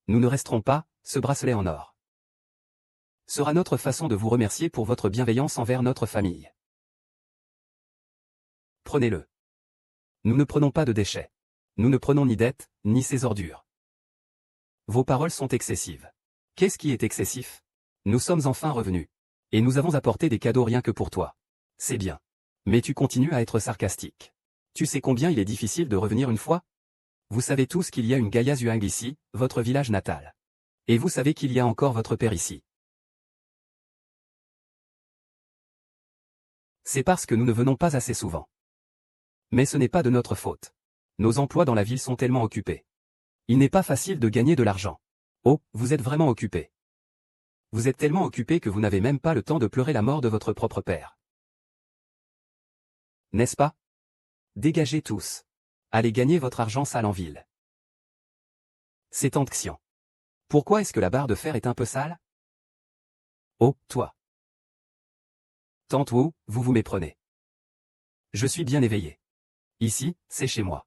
Nous ne resterons pas, ce bracelet en or sera notre façon de vous remercier pour votre bienveillance envers notre famille. Prenez-le. Nous ne prenons pas de déchets. Nous ne prenons ni dettes, ni ces ordures. Vos paroles sont excessives. Qu'est-ce qui est excessif? Nous sommes enfin revenus. Et nous avons apporté des cadeaux rien que pour toi. C'est bien. Mais tu continues à être sarcastique. Tu sais combien il est difficile de revenir une fois? Vous savez tous qu'il y a une Gaïa Zhuang ici, votre village natal. Et vous savez qu'il y a encore votre père ici. C'est parce que nous ne venons pas assez souvent. Mais ce n'est pas de notre faute. Nos emplois dans la ville sont tellement occupés. Il n'est pas facile de gagner de l'argent. Oh, vous êtes vraiment occupé. Vous êtes tellement occupé que vous n'avez même pas le temps de pleurer la mort de votre propre père. N'est-ce pas? Dégagez tous. Allez gagner votre argent sale en ville. C'est Tante Xian. Pourquoi est-ce que la barre de fer est un peu sale? Oh, toi. Tante Wu, vous vous méprenez. Je suis bien éveillé. Ici, c'est chez moi.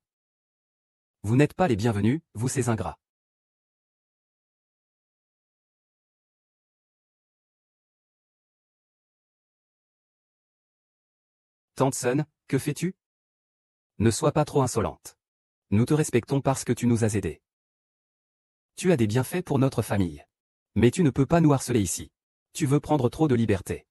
Vous n'êtes pas les bienvenus, vous ces ingrats. Tante Sun, que fais-tu? Ne sois pas trop insolente. Nous te respectons parce que tu nous as aidés. Tu as des bienfaits pour notre famille. Mais tu ne peux pas nous harceler ici. Tu veux prendre trop de liberté.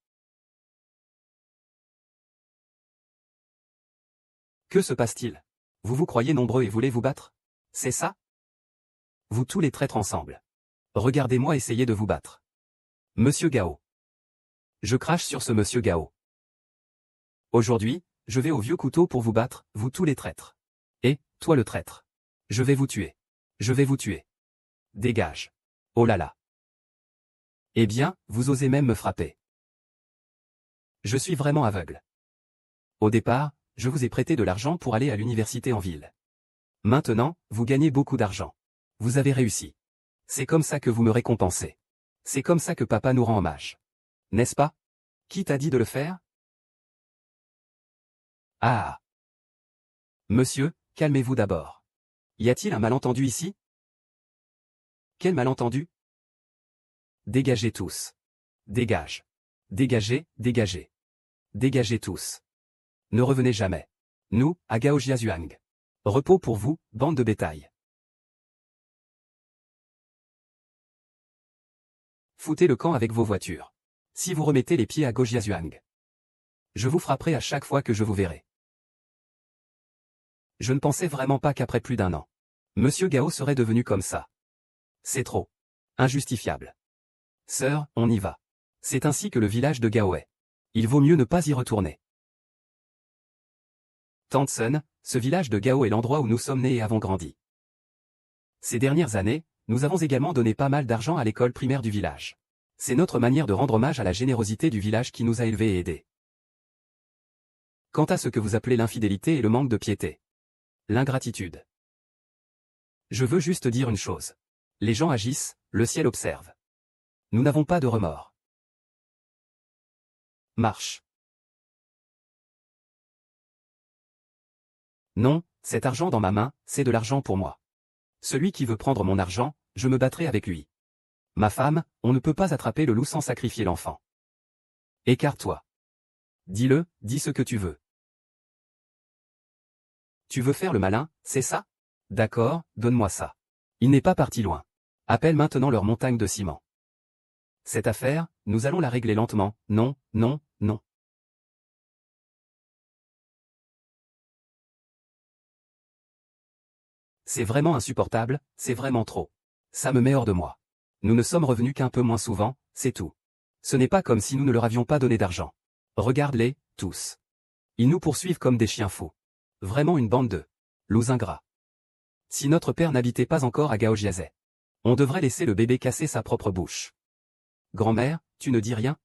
Que se passe-t-il? Vous vous croyez nombreux et voulez vous battre? C'est ça? Vous tous les traîtres ensemble. Regardez-moi essayer de vous battre. Monsieur Gao. Je crache sur ce monsieur Gao. Aujourd'hui, je vais au vieux couteau pour vous battre, vous tous les traîtres. Et, toi le traître. Je vais vous tuer. Je vais vous tuer. Dégage. Oh là là. Eh bien, vous osez même me frapper. Je suis vraiment aveugle. Au départ, je vous ai prêté de l'argent pour aller à l'université en ville. Maintenant, vous gagnez beaucoup d'argent. Vous avez réussi. C'est comme ça que vous me récompensez. C'est comme ça que papa nous rend hommage. N'est-ce pas? Qui t'a dit de le faire? Ah! Monsieur, calmez-vous d'abord. Y a-t-il un malentendu ici? Quel malentendu? Dégagez tous. Dégage. Dégagez, dégagez. Dégagez tous. Ne revenez jamais. Nous, à Gaojiazhuang. Repos pour vous, bande de bétail. Foutez le camp avec vos voitures. Si vous remettez les pieds à Gaojiazhuang, je vous frapperai à chaque fois que je vous verrai. Je ne pensais vraiment pas qu'après plus d'1 an, Monsieur Gao serait devenu comme ça. C'est trop. Injustifiable. Sœur, on y va. C'est ainsi que le village de Gao est. Il vaut mieux ne pas y retourner. Tante Sun, ce village de Gao est l'endroit où nous sommes nés et avons grandi. Ces dernières années, nous avons également donné pas mal d'argent à l'école primaire du village. C'est notre manière de rendre hommage à la générosité du village qui nous a élevés et aidés. Quant à ce que vous appelez l'infidélité et le manque de piété, l'ingratitude, je veux juste dire une chose. Les gens agissent, le ciel observe. Nous n'avons pas de remords. Marche. Non, cet argent dans ma main, c'est de l'argent pour moi. Celui qui veut prendre mon argent, je me battrai avec lui. Ma femme, on ne peut pas attraper le loup sans sacrifier l'enfant. Écarte-toi. Dis-le, dis ce que tu veux. Tu veux faire le malin, c'est ça? D'accord, donne-moi ça. Il n'est pas parti loin. Appelle maintenant leur montagne de ciment. Cette affaire, nous allons la régler lentement, non, non, non. C'est vraiment insupportable, c'est vraiment trop. Ça me met hors de moi. Nous ne sommes revenus qu'un peu moins souvent, c'est tout. Ce n'est pas comme si nous ne leur avions pas donné d'argent. Regarde-les, tous. Ils nous poursuivent comme des chiens fous. Vraiment une bande de loups ingrats. Si notre père n'habitait pas encore à Gaojiazé, on devrait laisser le bébé casser sa propre bouche. Grand-mère, tu ne dis rien?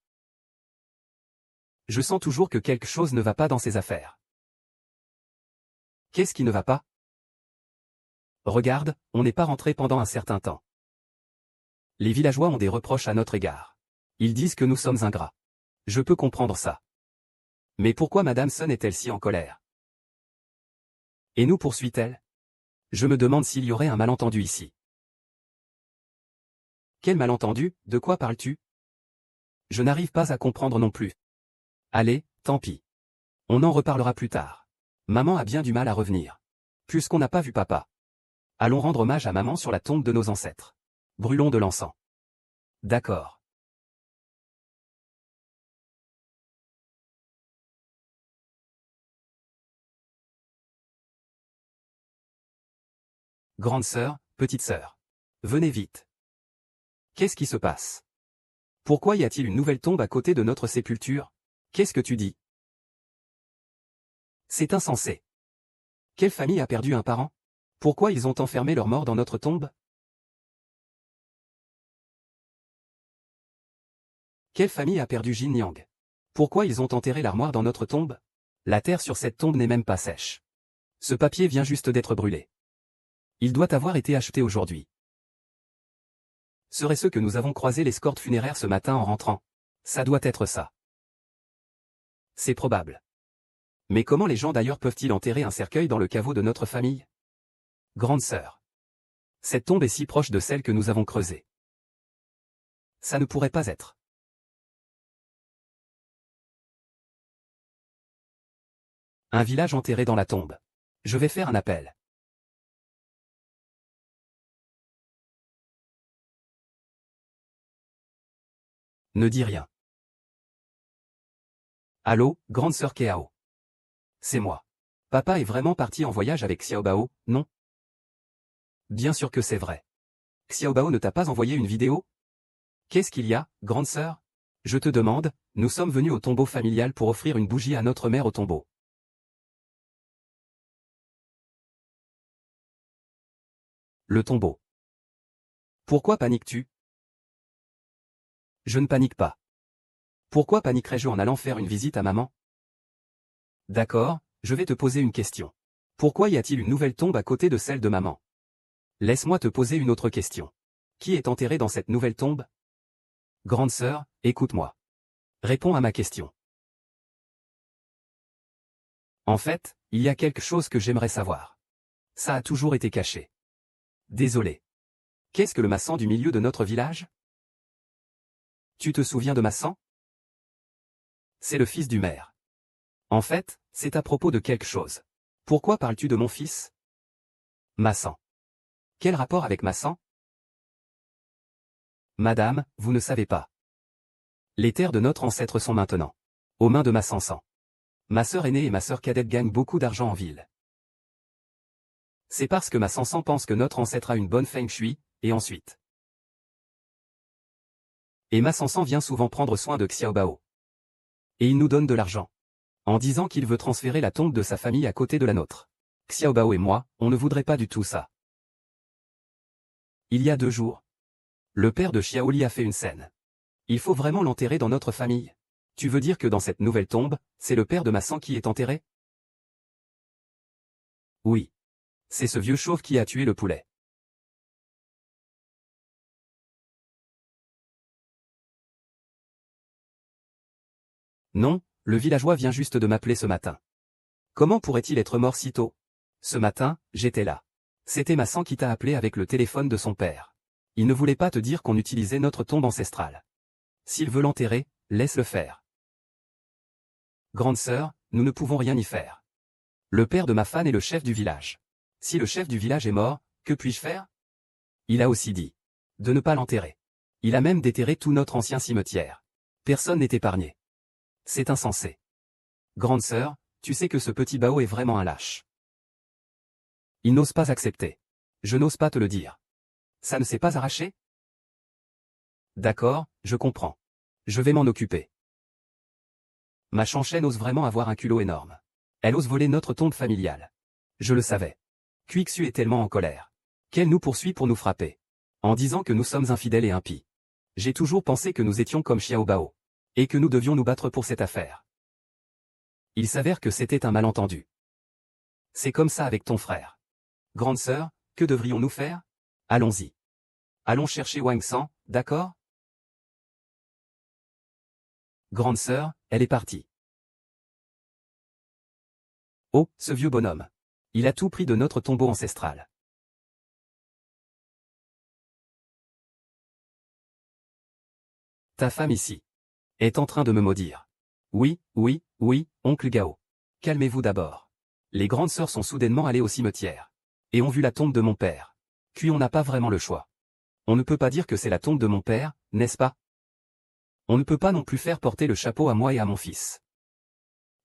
Je sens toujours que quelque chose ne va pas dans ces affaires. Qu'est-ce qui ne va pas? Regarde, on n'est pas rentré pendant un certain temps. Les villageois ont des reproches à notre égard. Ils disent que nous sommes ingrats. Je peux comprendre ça. Mais pourquoi Madame Sun est-elle si en colère? Et nous poursuit-elle? Je me demande s'il y aurait un malentendu ici. Quel malentendu, de quoi parles-tu? Je n'arrive pas à comprendre non plus. Allez, tant pis. On en reparlera plus tard. Maman a bien du mal à revenir. Puisqu'on n'a pas vu papa. Allons rendre hommage à maman sur la tombe de nos ancêtres. Brûlons de l'encens. D'accord. Grande sœur, petite sœur. Venez vite. Qu'est-ce qui se passe? Pourquoi y a-t-il une nouvelle tombe à côté de notre sépulture? Qu'est-ce que tu dis? C'est insensé. Quelle famille a perdu un parent? Pourquoi ils ont enfermé leur mort dans notre tombe? Quelle famille a perdu Jin Yang? Pourquoi ils ont enterré l'armoire dans notre tombe? La terre sur cette tombe n'est même pas sèche. Ce papier vient juste d'être brûlé. Il doit avoir été acheté aujourd'hui. Serait-ce que nous avons croisé l'escorte funéraire ce matin en rentrant? Ça doit être ça. C'est probable. Mais comment les gens d'ailleurs peuvent-ils enterrer un cercueil dans le caveau de notre famille? Grande sœur. Cette tombe est si proche de celle que nous avons creusée. Ça ne pourrait pas être. Un village enterré dans la tombe. Je vais faire un appel. Ne dis rien. Allô, grande sœur Keao. C'est moi. Papa est vraiment parti en voyage avec Xiaobao, non? Bien sûr que c'est vrai. Xiaobao ne t'a pas envoyé une vidéo? Qu'est-ce qu'il y a, grande sœur? Je te demande, nous sommes venus au tombeau familial pour offrir une bougie à notre mère au tombeau. Le tombeau. Pourquoi paniques-tu? Je ne panique pas. Pourquoi paniquerais-je en allant faire une visite à maman? D'accord, je vais te poser une question. Pourquoi y a-t-il une nouvelle tombe à côté de celle de maman? Laisse-moi te poser une autre question. Qui est enterré dans cette nouvelle tombe? Grande sœur, écoute-moi. Réponds à ma question. En fait, il y a quelque chose que j'aimerais savoir. Ça a toujours été caché. Désolé. Qu'est-ce que le Massan du milieu de notre village? Tu te souviens de Massan? C'est le fils du maire. En fait, c'est à propos de quelque chose. Pourquoi parles-tu de mon fils? Massan. Quel rapport avec Massan? Madame, vous ne savez pas. Les terres de notre ancêtre sont maintenant aux mains de Massansan. Ma sœur aînée et ma sœur cadette gagnent beaucoup d'argent en ville. C'est parce que Massansan pense que notre ancêtre a une bonne feng shui, et ensuite. Et Massansan vient souvent prendre soin de Xiaobao. Et il nous donne de l'argent. En disant qu'il veut transférer la tombe de sa famille à côté de la nôtre. Xiaobao et moi, on ne voudrait pas du tout ça. Il y a 2 jours. Le père de Xiaoli a fait une scène. Il faut vraiment l'enterrer dans notre famille. Tu veux dire que dans cette nouvelle tombe, c'est le père de Massan qui est enterré? Oui. C'est ce vieux chauve qui a tué le poulet. Non, le villageois vient juste de m'appeler ce matin. Comment pourrait-il être mort si tôt? Ce matin, j'étais là. C'était Massan qui t'a appelé avec le téléphone de son père. Il ne voulait pas te dire qu'on utilisait notre tombe ancestrale. S'il veut l'enterrer, laisse-le faire. Grande sœur, nous ne pouvons rien y faire. Le père de ma fan est le chef du village. Si le chef du village est mort, que puis-je faire? Il a aussi dit de ne pas l'enterrer. Il a même déterré tout notre ancien cimetière. Personne n'est épargné. C'est insensé. Grande sœur, tu sais que ce petit Bao est vraiment un lâche. Il n'ose pas accepter. Je n'ose pas te le dire. Ça ne s'est pas arraché? D'accord, je comprends. Je vais m'en occuper. Ma Chanchaine ose vraiment avoir un culot énorme. Elle ose voler notre tombe familiale. Je le savais. Quixu est tellement en colère qu'elle nous poursuit pour nous frapper. En disant que nous sommes infidèles et impies. J'ai toujours pensé que nous étions comme Xiaobao. Et que nous devions nous battre pour cette affaire. Il s'avère que c'était un malentendu. C'est comme ça avec ton frère. Grande sœur, que devrions-nous faire? Allons-y. Allons chercher Wang San, d'accord? Grande sœur, elle est partie. Oh, ce vieux bonhomme. Il a tout pris de notre tombeau ancestral. Ta femme ici est en train de me maudire. Oui, oui, oui, oncle Gao. Calmez-vous d'abord. Les grandes sœurs sont soudainement allées au cimetière. Et ont vu la tombe de mon père. Puis on n'a pas vraiment le choix. On ne peut pas dire que c'est la tombe de mon père, n'est-ce pas? On ne peut pas non plus faire porter le chapeau à moi et à mon fils.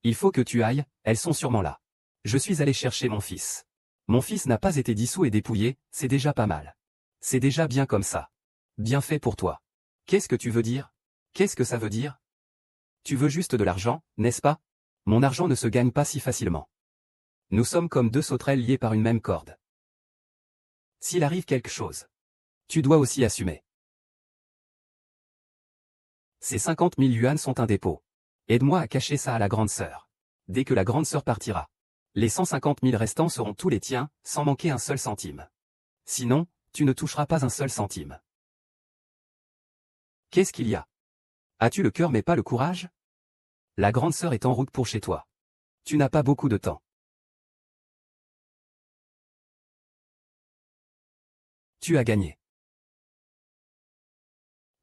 Il faut que tu ailles, elles sont sûrement là. Je suis allé chercher mon fils. Mon fils n'a pas été dissous et dépouillé, c'est déjà pas mal. C'est déjà bien comme ça. Bien fait pour toi. Qu'est-ce que tu veux dire? Qu'est-ce que ça veut dire? Tu veux juste de l'argent, n'est-ce pas? Mon argent ne se gagne pas si facilement. Nous sommes comme 2 sauterelles liées par une même corde. S'il arrive quelque chose, tu dois aussi assumer. Ces 50 000 yuans sont un dépôt. Aide-moi à cacher ça à la grande sœur. Dès que la grande sœur partira, les 150 000 restants seront tous les tiens, sans manquer un seul centime. Sinon, tu ne toucheras pas un seul centime. Qu'est-ce qu'il y a? As-tu le cœur mais pas le courage? La grande sœur est en route pour chez toi. Tu n'as pas beaucoup de temps. Tu as gagné.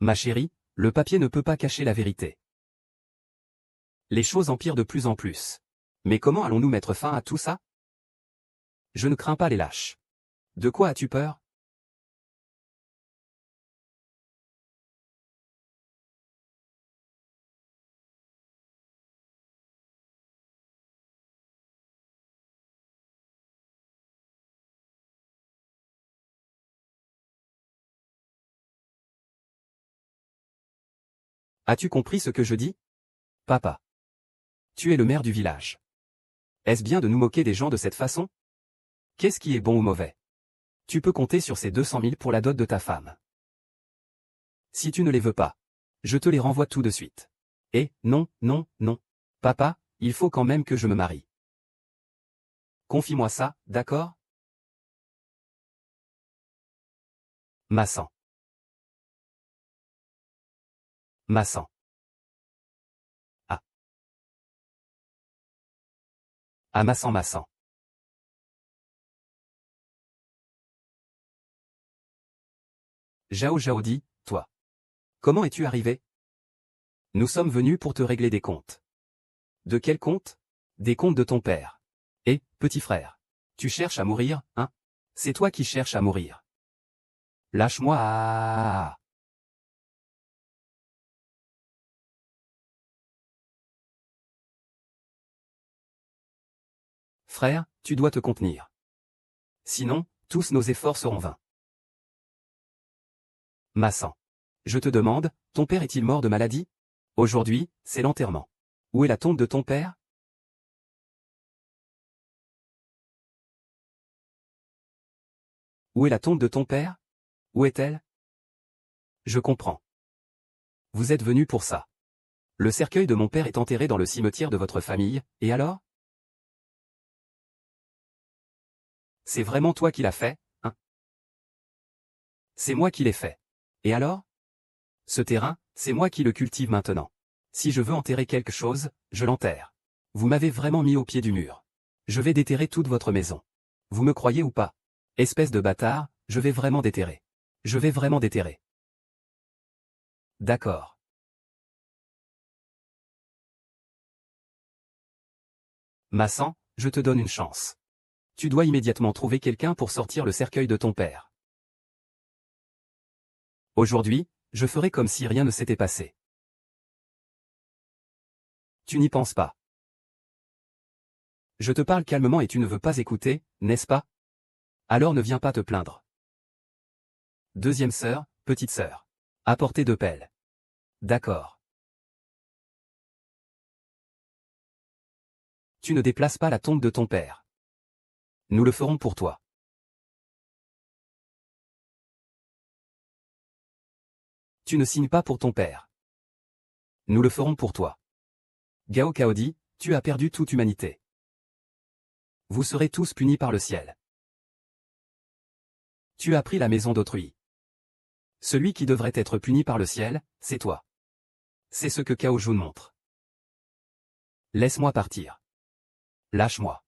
Ma chérie, le papier ne peut pas cacher la vérité. Les choses empirent de plus en plus. Mais comment allons-nous mettre fin à tout ça? Je ne crains pas les lâches. De quoi as-tu peur? As-tu compris ce que je dis? Papa. Tu es le maire du village. Est-ce bien de nous moquer des gens de cette façon? Qu'est-ce qui est bon ou mauvais? Tu peux compter sur ces 200 000 pour la dot de ta femme. Si tu ne les veux pas, je te les renvoie tout de suite. Et, non, non, non. Papa, il faut quand même que je me marie. Confie-moi ça, d'accord? Massan. Massan. Ah. Ah Massan Massan. Jao Jao dit, toi. Comment es-tu arrivé? Nous sommes venus pour te régler des comptes. De quels comptes? Des comptes de ton père. Et, petit frère. Tu cherches à mourir, hein? C'est toi qui cherches à mourir. Lâche-moi ah. Frère, tu dois te contenir. Sinon, tous nos efforts seront vains. Massan. Je te demande, ton père est-il mort de maladie? Aujourd'hui, c'est l'enterrement. Où est la tombe de ton père? Où est la tombe de ton père? Où est-elle? Je comprends. Vous êtes venu pour ça. Le cercueil de mon père est enterré dans le cimetière de votre famille, et alors? C'est vraiment toi qui l'as fait, hein? C'est moi qui l'ai fait. Et alors? Ce terrain, c'est moi qui le cultive maintenant. Si je veux enterrer quelque chose, je l'enterre. Vous m'avez vraiment mis au pied du mur. Je vais déterrer toute votre maison. Vous me croyez ou pas? Espèce de bâtard, je vais vraiment déterrer. Je vais vraiment déterrer. D'accord. Massan, je te donne une chance. Tu dois immédiatement trouver quelqu'un pour sortir le cercueil de ton père. Aujourd'hui, je ferai comme si rien ne s'était passé. Tu n'y penses pas. Je te parle calmement et tu ne veux pas écouter, n'est-ce pas? Alors ne viens pas te plaindre. Deuxième sœur, petite sœur. Apportez 2 pelles. D'accord. Tu ne déplaces pas la tombe de ton père. Nous le ferons pour toi. Tu ne signes pas pour ton père. Nous le ferons pour toi. Gao Kao dit, tu as perdu toute humanité. Vous serez tous punis par le ciel. Tu as pris la maison d'autrui. Celui qui devrait être puni par le ciel, c'est toi. C'est ce que Cao Jun montre. Laisse-moi partir. Lâche-moi.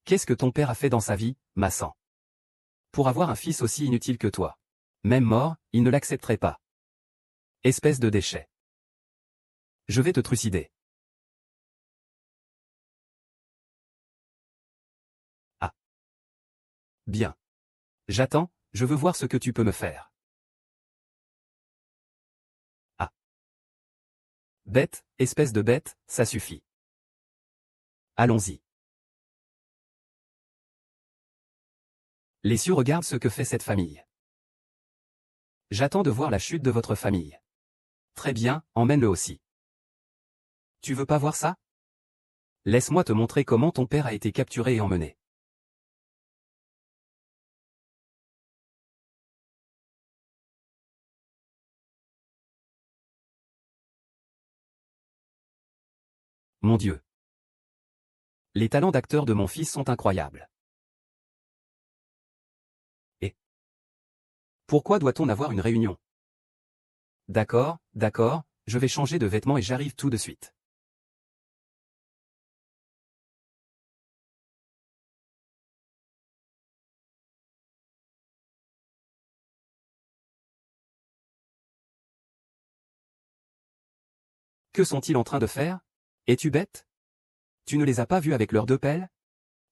Qu'est-ce que ton père a fait dans sa vie, Massan? Pour avoir un fils aussi inutile que toi. Même mort, il ne l'accepterait pas. Espèce de déchet. Je vais te trucider. Ah. Bien. J'attends, je veux voir ce que tu peux me faire. Ah. Bête, espèce de bête, ça suffit. Allons-y. Les cieux regardent ce que fait cette famille. J'attends de voir la chute de votre famille. Très bien, emmène-le aussi. Tu veux pas voir ça? Laisse-moi te montrer comment ton père a été capturé et emmené. Mon Dieu. Les talents d'acteur de mon fils sont incroyables. Et pourquoi doit-on avoir une réunion? D'accord, d'accord, je vais changer de vêtements et j'arrive tout de suite. Que sont-ils en train de faire? Es-tu bête? Tu ne les as pas vus avec leurs 2 pelles?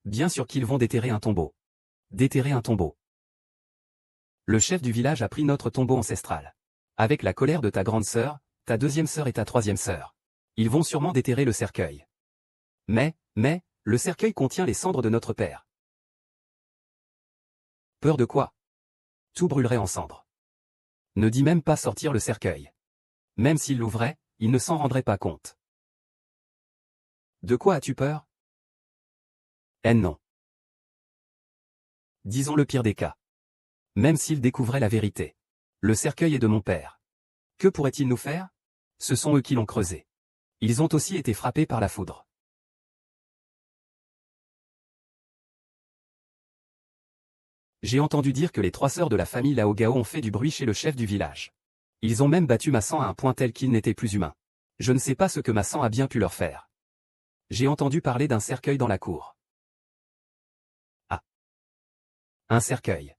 Bien sûr qu'ils vont déterrer un tombeau. Déterrer un tombeau. Le chef du village a pris notre tombeau ancestral. Avec la colère de ta grande sœur, ta 2e sœur et ta 3e sœur. Ils vont sûrement déterrer le cercueil. Mais, le cercueil contient les cendres de notre père. Peur de quoi? Tout brûlerait en cendres. Ne dis même pas sortir le cercueil. Même s'il l'ouvrait, il ne s'en rendrait pas compte. De quoi as-tu peur? Eh non. Disons le pire des cas. Même s'ils découvraient la vérité. Le cercueil est de mon père. Que pourraient-ils nous faire? Ce sont eux qui l'ont creusé. Ils ont aussi été frappés par la foudre. J'ai entendu dire que les 3 sœurs de la famille Laogao ont fait du bruit chez le chef du village. Ils ont même battu Massan à un point tel qu'il n'était plus humain. Je ne sais pas ce que Massan a bien pu leur faire. J'ai entendu parler d'un cercueil dans la cour. Ah. Un cercueil.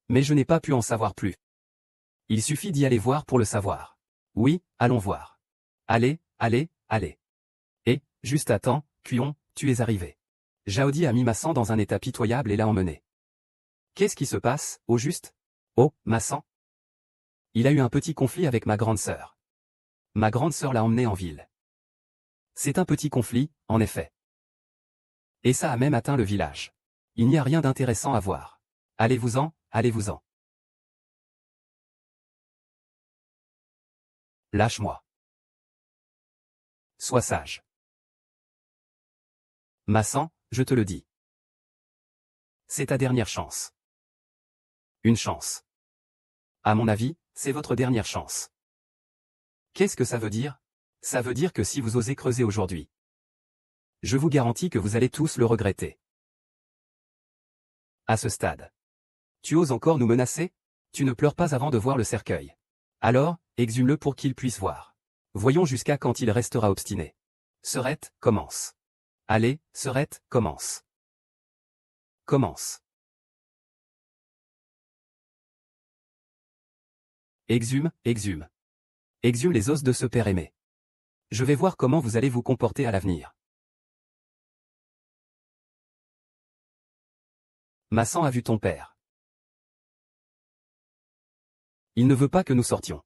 Mais je n'ai pas pu en savoir plus. Il suffit d'y aller voir pour le savoir. Oui, allons voir. Allez, allez, allez. Et, juste à temps, Kuon, tu es arrivé. Jaodi a mis Massan dans un état pitoyable et l'a emmené. Qu'est-ce qui se passe, au juste? Oh, Massan. Il a eu un petit conflit avec ma grande sœur. Ma grande sœur l'a emmené en ville. C'est un petit conflit, en effet. Et ça a même atteint le village. Il n'y a rien d'intéressant à voir. Allez-vous-en, allez-vous-en. Lâche-moi. Sois sage. Massan, je te le dis. C'est ta dernière chance. Une chance. À mon avis, c'est votre dernière chance. Qu'est-ce que ça veut dire? Ça veut dire que si vous osez creuser aujourd'hui, je vous garantis que vous allez tous le regretter. À ce stade. Tu oses encore nous menacer? Tu ne pleures pas avant de voir le cercueil. Alors, exhume-le pour qu'il puisse voir. Voyons jusqu'à quand il restera obstiné. Serette, commence. Allez, Serette, commence. Commence. Exhume, exhume. Exhume les os de ce père aimé. Je vais voir comment vous allez vous comporter à l'avenir. Massan a vu ton père. Il ne veut pas que nous sortions.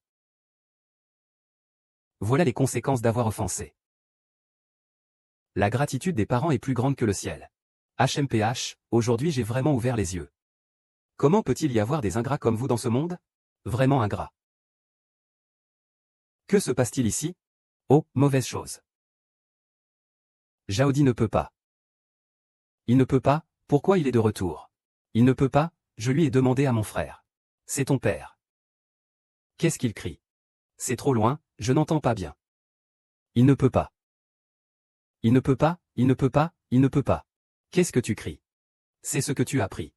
Voilà les conséquences d'avoir offensé. La gratitude des parents est plus grande que le ciel. HMPH, aujourd'hui j'ai vraiment ouvert les yeux. Comment peut-il y avoir des ingrats comme vous dans ce monde? Vraiment ingrats. Que se passe-t-il ici? Oh, mauvaise chose. Jaodi ne peut pas. Il ne peut pas, pourquoi il est de retour? Il ne peut pas, je lui ai demandé à mon frère. C'est ton père. Qu'est-ce qu'il crie? C'est trop loin, je n'entends pas bien. Il ne peut pas. Il ne peut pas, il ne peut pas, il ne peut pas. Qu'est-ce que tu cries? C'est ce que tu as appris.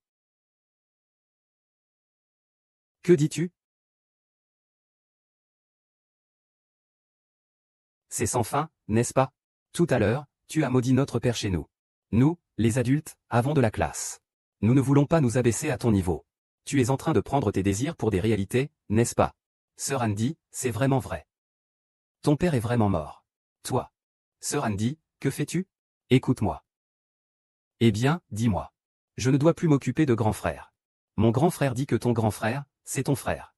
Que dis-tu? C'est sans fin, n'est-ce pas? Tout à l'heure, tu as maudit notre père chez nous. Nous, les adultes, avons de la classe. Nous ne voulons pas nous abaisser à ton niveau. Tu es en train de prendre tes désirs pour des réalités, n'est-ce pas? Sœur Andy, c'est vraiment vrai. Ton père est vraiment mort. Toi. Sœur Andy, que fais-tu? Écoute-moi. Eh bien, dis-moi. Je ne dois plus m'occuper de grand frère. Mon grand frère dit que ton grand frère, c'est ton frère.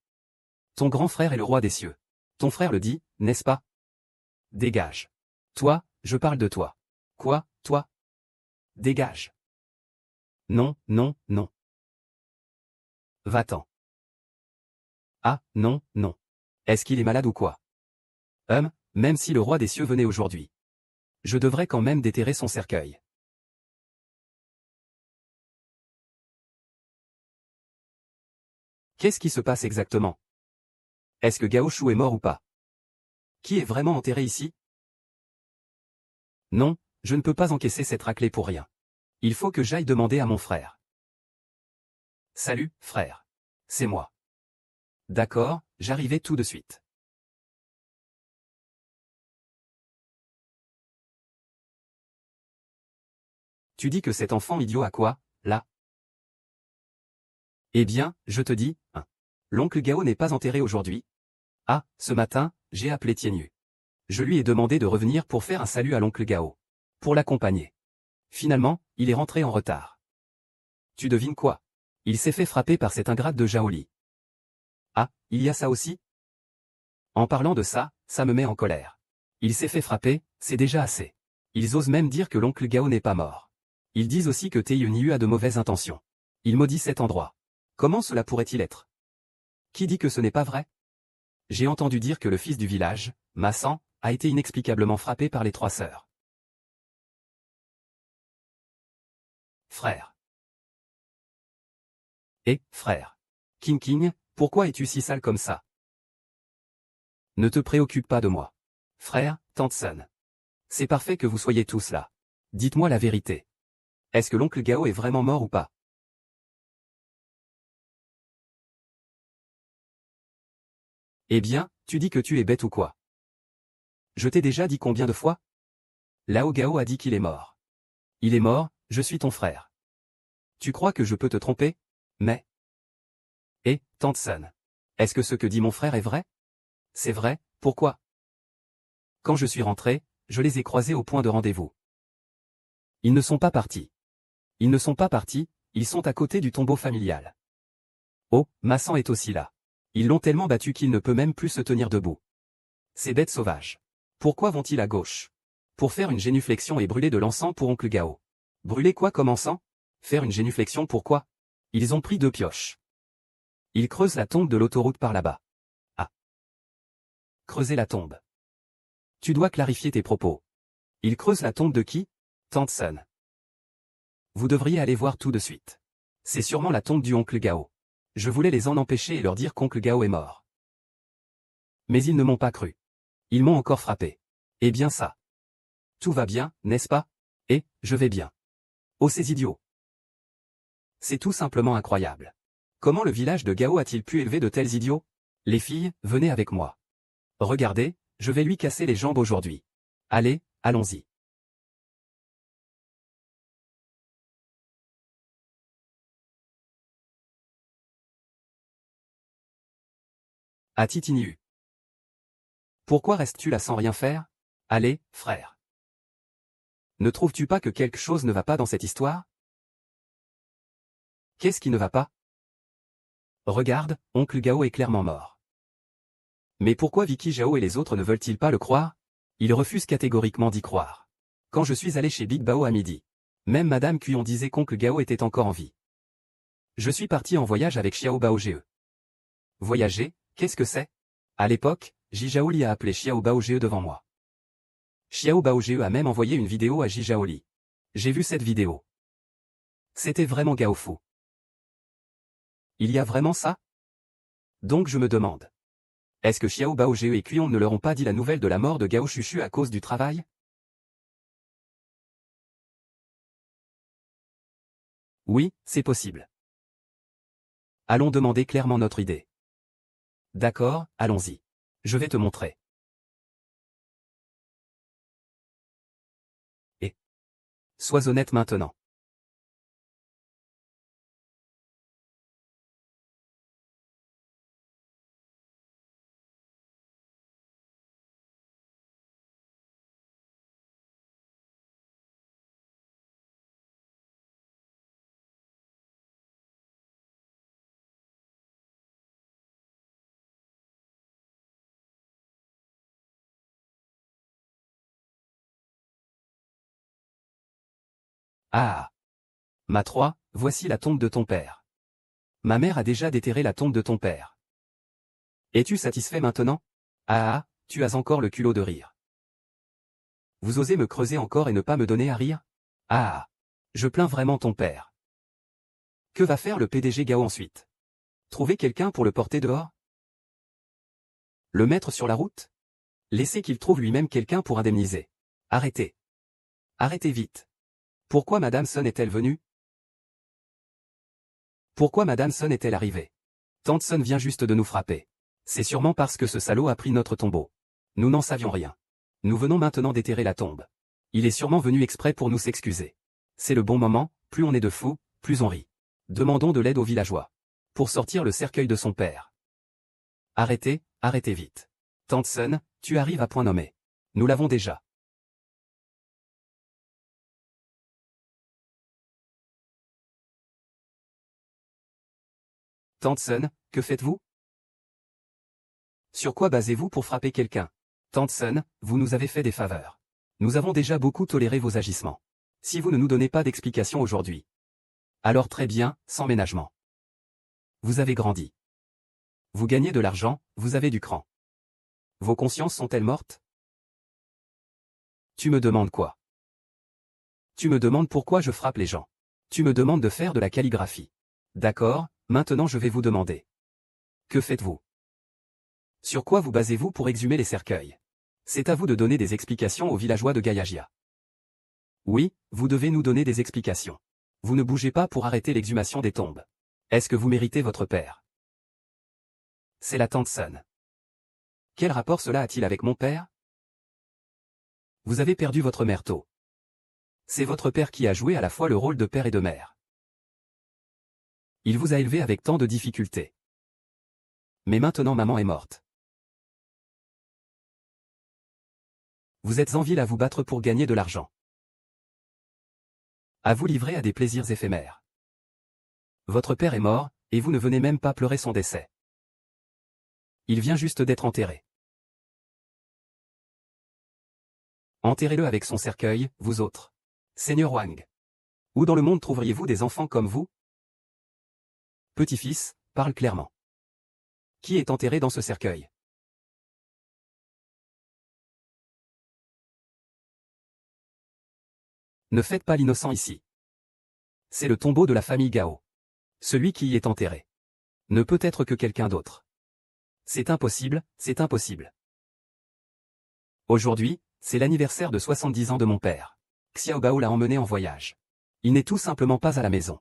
Ton grand frère est le roi des cieux. Ton frère le dit, n'est-ce pas? Dégage. Toi, je parle de toi. Quoi, toi? Dégage. Non, non, non. Va-t'en. Ah, non, non. Est-ce qu'il est malade ou quoi? Même si le roi des cieux venait aujourd'hui. Je devrais quand même déterrer son cercueil. Qu'est-ce qui se passe exactement? Est-ce que Gao Shu est mort ou pas? Qui est vraiment enterré ici? Non, je ne peux pas encaisser cette raclée pour rien. Il faut que j'aille demander à mon frère. Salut, frère. C'est moi. D'accord, j'arrivais tout de suite. Tu dis que cet enfant idiot a quoi, là? Eh bien, je te dis, hein. L'oncle Gao n'est pas enterré aujourd'hui. Ah, ce matin, j'ai appelé Tienyu. Je lui ai demandé de revenir pour faire un salut à l'oncle Gao. Pour l'accompagner. Finalement, il est rentré en retard. Tu devines quoi? Il s'est fait frapper par cette ingrate de Jaoli. Ah, il y a ça aussi? En parlant de ça, ça me met en colère. Il s'est fait frapper, c'est déjà assez. Ils osent même dire que l'oncle Gao n'est pas mort. Ils disent aussi que Taeyunyu a de mauvaises intentions. Il maudit cet endroit. Comment cela pourrait-il être? Qui dit que ce n'est pas vrai? J'ai entendu dire que le fils du village, Massan, a été inexplicablement frappé par les 3 sœurs. Frère. Et, frère. King King, pourquoi es-tu si sale comme ça? Ne te préoccupe pas de moi. Frère, tante Sun. C'est parfait que vous soyez tous là. Dites-moi la vérité. Est-ce que l'oncle Gao est vraiment mort ou pas? Eh bien, tu dis que tu es bête ou quoi? Je t'ai déjà dit combien de fois? Lao Gao a dit qu'il est mort. Il est mort, je suis ton frère. Tu crois que je peux te tromper? Mais... Eh, tante Sun. Est-ce que ce que dit mon frère est vrai? C'est vrai, pourquoi? Quand je suis rentré, je les ai croisés au point de rendez-vous. Ils ne sont pas partis. Ils ne sont pas partis, ils sont à côté du tombeau familial. Oh, Massan est aussi là. Ils l'ont tellement battu qu'il ne peut même plus se tenir debout. Ces bêtes sauvages. Pourquoi vont-ils à gauche? Pour faire une génuflexion et brûler de l'encens pour oncle Gao. Brûler quoi comme encens? Faire une génuflexion pourquoi? Ils ont pris 2 pioches. Ils creusent la tombe de l'autoroute par là-bas. Ah. Creuser la tombe. Tu dois clarifier tes propos. Ils creusent la tombe de qui? Tante Sun. Vous devriez aller voir tout de suite. C'est sûrement la tombe du oncle Gao. Je voulais les en empêcher et leur dire qu'oncle Gao est mort. Mais ils ne m'ont pas cru. Ils m'ont encore frappé. Eh bien ça. Tout va bien, n'est-ce pas? Et, je vais bien. Oh ces idiots. C'est tout simplement incroyable. Comment le village de Gao a-t-il pu élever de tels idiots? Les filles, venez avec moi. Regardez, je vais lui casser les jambes aujourd'hui. Allez, allons-y. À Titiniu. Pourquoi restes-tu là sans rien faire? Allez, frère. Ne trouves-tu pas que quelque chose ne va pas dans cette histoire? Qu'est-ce qui ne va pas? Regarde, oncle Gao est clairement mort. Mais pourquoi Vicky Zhao et les autres ne veulent-ils pas le croire? Ils refusent catégoriquement d'y croire. Quand je suis allé chez Big Bao à midi, même Madame Cuyon disait qu'oncle Gao était encore en vie. Je suis parti en voyage avec Xiao Bao Ge. Voyager, qu'est-ce que c'est? À l'époque, Jijaoli a appelé Xiao Bao Ge devant moi. Xiao Bao Ge a même envoyé une vidéo à Jijaoli. J'ai vu cette vidéo. C'était vraiment Gao fou. Il y a vraiment ça? Donc je me demande. Est-ce que Xiao Bao Ge et Cuyon ne leur ont pas dit la nouvelle de la mort de Gao Chuchu à cause du travail? Oui, c'est possible. Allons demander clairement notre idée. D'accord, allons-y. Je vais te montrer. Et sois honnête maintenant. Ah. Ma 3, voici la tombe de ton père. Ma mère a déjà déterré la tombe de ton père. Es-tu satisfait maintenant? Ah, tu as encore le culot de rire. Vous osez me creuser encore et ne pas me donner à rire? Ah. Je plains vraiment ton père. Que va faire le PDG Gao ensuite? Trouver quelqu'un pour le porter dehors? Le mettre sur la route? Laissez qu'il trouve lui-même quelqu'un pour indemniser. Arrêtez. Arrêtez vite. Pourquoi Madame Sun est-elle venue? Pourquoi Madame Sun est-elle arrivée? Tante Sun vient juste de nous frapper. C'est sûrement parce que ce salaud a pris notre tombeau. Nous n'en savions rien. Nous venons maintenant déterrer la tombe. Il est sûrement venu exprès pour nous s'excuser. C'est le bon moment, plus on est de fous, plus on rit. Demandons de l'aide aux villageois. Pour sortir le cercueil de son père. Arrêtez, arrêtez vite. Tante Sun, tu arrives à point nommé. Nous l'avons déjà. Tante Sun, que faites-vous? Sur quoi basez-vous pour frapper quelqu'un? Tante Sun, vous nous avez fait des faveurs. Nous avons déjà beaucoup toléré vos agissements. Si vous ne nous donnez pas d'explication aujourd'hui. Alors très bien, sans ménagement. Vous avez grandi. Vous gagnez de l'argent, vous avez du cran. Vos consciences sont-elles mortes? Tu me demandes quoi? Tu me demandes pourquoi je frappe les gens. Tu me demandes de faire de la calligraphie. D'accord, maintenant je vais vous demander. Que faites-vous? Sur quoi vous basez-vous pour exhumer les cercueils? C'est à vous de donner des explications aux villageois de Gaiagia. Oui, vous devez nous donner des explications. Vous ne bougez pas pour arrêter l'exhumation des tombes. Est-ce que vous méritez votre père? C'est la tante Sun. Quel rapport cela a-t-il avec mon père? Vous avez perdu votre mère tôt. C'est votre père qui a joué à la fois le rôle de père et de mère. Il vous a élevé avec tant de difficultés. Mais maintenant maman est morte. Vous êtes en ville à vous battre pour gagner de l'argent. À vous livrer à des plaisirs éphémères. Votre père est mort, et vous ne venez même pas pleurer son décès. Il vient juste d'être enterré. Enterrez-le avec son cercueil, vous autres. Seigneur Wang. Où dans le monde trouveriez-vous des enfants comme vous? Petit-fils, parle clairement. Qui est enterré dans ce cercueil? Ne faites pas l'innocent ici. C'est le tombeau de la famille Gao. Celui qui y est enterré. Ne peut être que quelqu'un d'autre. C'est impossible, c'est impossible. Aujourd'hui, c'est l'anniversaire de 70 ans de mon père. Xiao Bao l'a emmené en voyage. Il n'est tout simplement pas à la maison.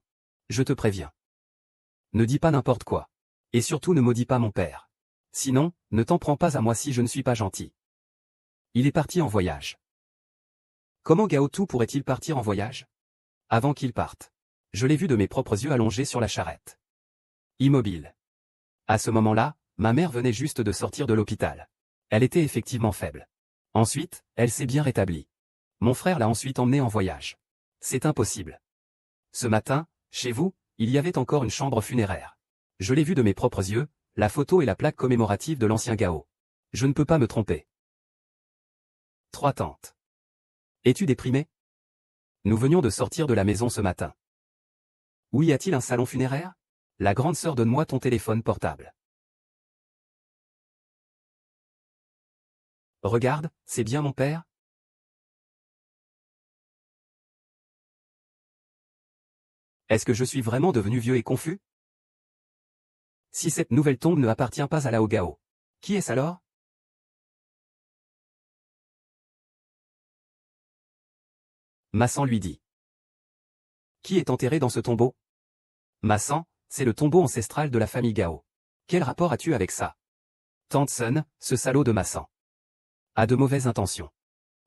Je te préviens. Ne dis pas n'importe quoi. Et surtout ne maudis pas mon père. Sinon, ne t'en prends pas à moi si je ne suis pas gentil. Il est parti en voyage. Comment Gao Tu pourrait-il partir en voyage? Avant qu'il parte. Je l'ai vu de mes propres yeux allongé sur la charrette. Immobile. À ce moment-là, ma mère venait juste de sortir de l'hôpital. Elle était effectivement faible. Ensuite, elle s'est bien rétablie. Mon frère l'a ensuite emmenée en voyage. C'est impossible. Ce matin, chez vous, il y avait encore une chambre funéraire. Je l'ai vu de mes propres yeux, la photo et la plaque commémorative de l'ancien Gao. Je ne peux pas me tromper. 3 tantes. Es-tu déprimé? Nous venions de sortir de la maison ce matin. Où y a-t-il un salon funéraire? La grande sœur, donne-moi ton téléphone portable. Regarde, c'est bien mon père? Est-ce que je suis vraiment devenu vieux et confus? Si cette nouvelle tombe ne appartient pas à la Gao, qui est-ce alors? Massan lui dit. Qui est enterré dans ce tombeau? Massan, c'est le tombeau ancestral de la famille Gao. Quel rapport as-tu avec ça? Tante Sun, ce salaud de Massan a de mauvaises intentions.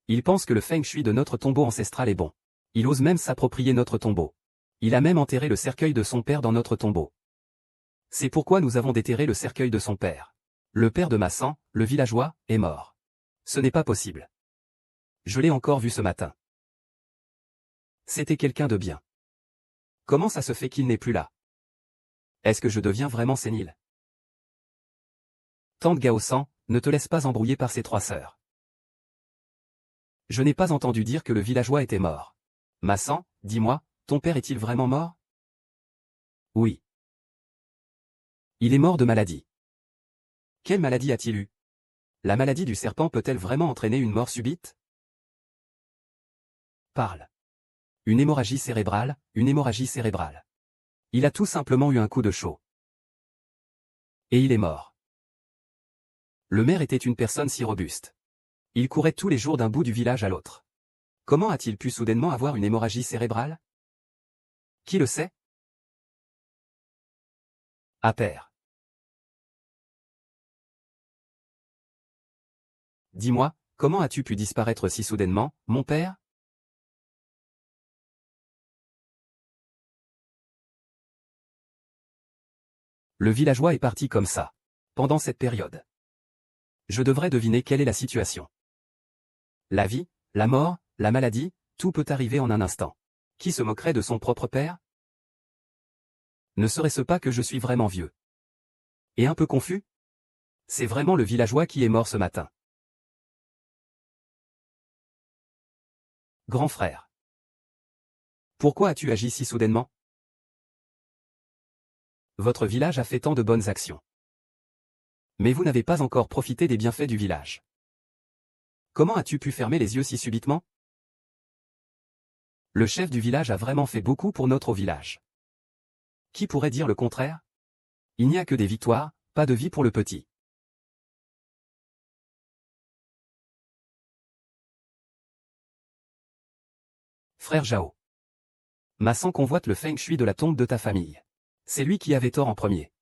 Il pense que le feng shui de notre tombeau ancestral est bon. Il ose même s'approprier notre tombeau. Il a même enterré le cercueil de son père dans notre tombeau. C'est pourquoi nous avons déterré le cercueil de son père. Le père de Massan, le villageois, est mort. Ce n'est pas possible. Je l'ai encore vu ce matin. C'était quelqu'un de bien. Comment ça se fait qu'il n'est plus là? Est-ce que je deviens vraiment sénile? Tante Gao-san, ne te laisse pas embrouiller par ces 3 sœurs. Je n'ai pas entendu dire que le villageois était mort. Massan, dis-moi, ton père est-il vraiment mort? Oui. Il est mort de maladie. Quelle maladie a-t-il eu? La maladie du serpent peut-elle vraiment entraîner une mort subite? Parle. Une hémorragie cérébrale, une hémorragie cérébrale. Il a tout simplement eu un coup de chaud. Et il est mort. Le maire était une personne si robuste. Il courait tous les jours d'un bout du village à l'autre. Comment a-t-il pu soudainement avoir une hémorragie cérébrale? Qui le sait? À père. Dis-moi, comment as-tu pu disparaître si soudainement, mon père? Le villageois est parti comme ça. Pendant cette période. Je devrais deviner quelle est la situation. La vie, la mort, la maladie, tout peut arriver en un instant. Qui se moquerait de son propre père? Ne serait-ce pas que je suis vraiment vieux? Et un peu confus? C'est vraiment le villageois qui est mort ce matin. Grand frère. Pourquoi as-tu agi si soudainement? Votre village a fait tant de bonnes actions. Mais vous n'avez pas encore profité des bienfaits du village. Comment as-tu pu fermer les yeux si subitement? Le chef du village a vraiment fait beaucoup pour notre village. Qui pourrait dire le contraire? Il n'y a que des victoires, pas de vie pour le petit. Frère Zhao. Massan convoite le feng shui de la tombe de ta famille. C'est lui qui avait tort en premier.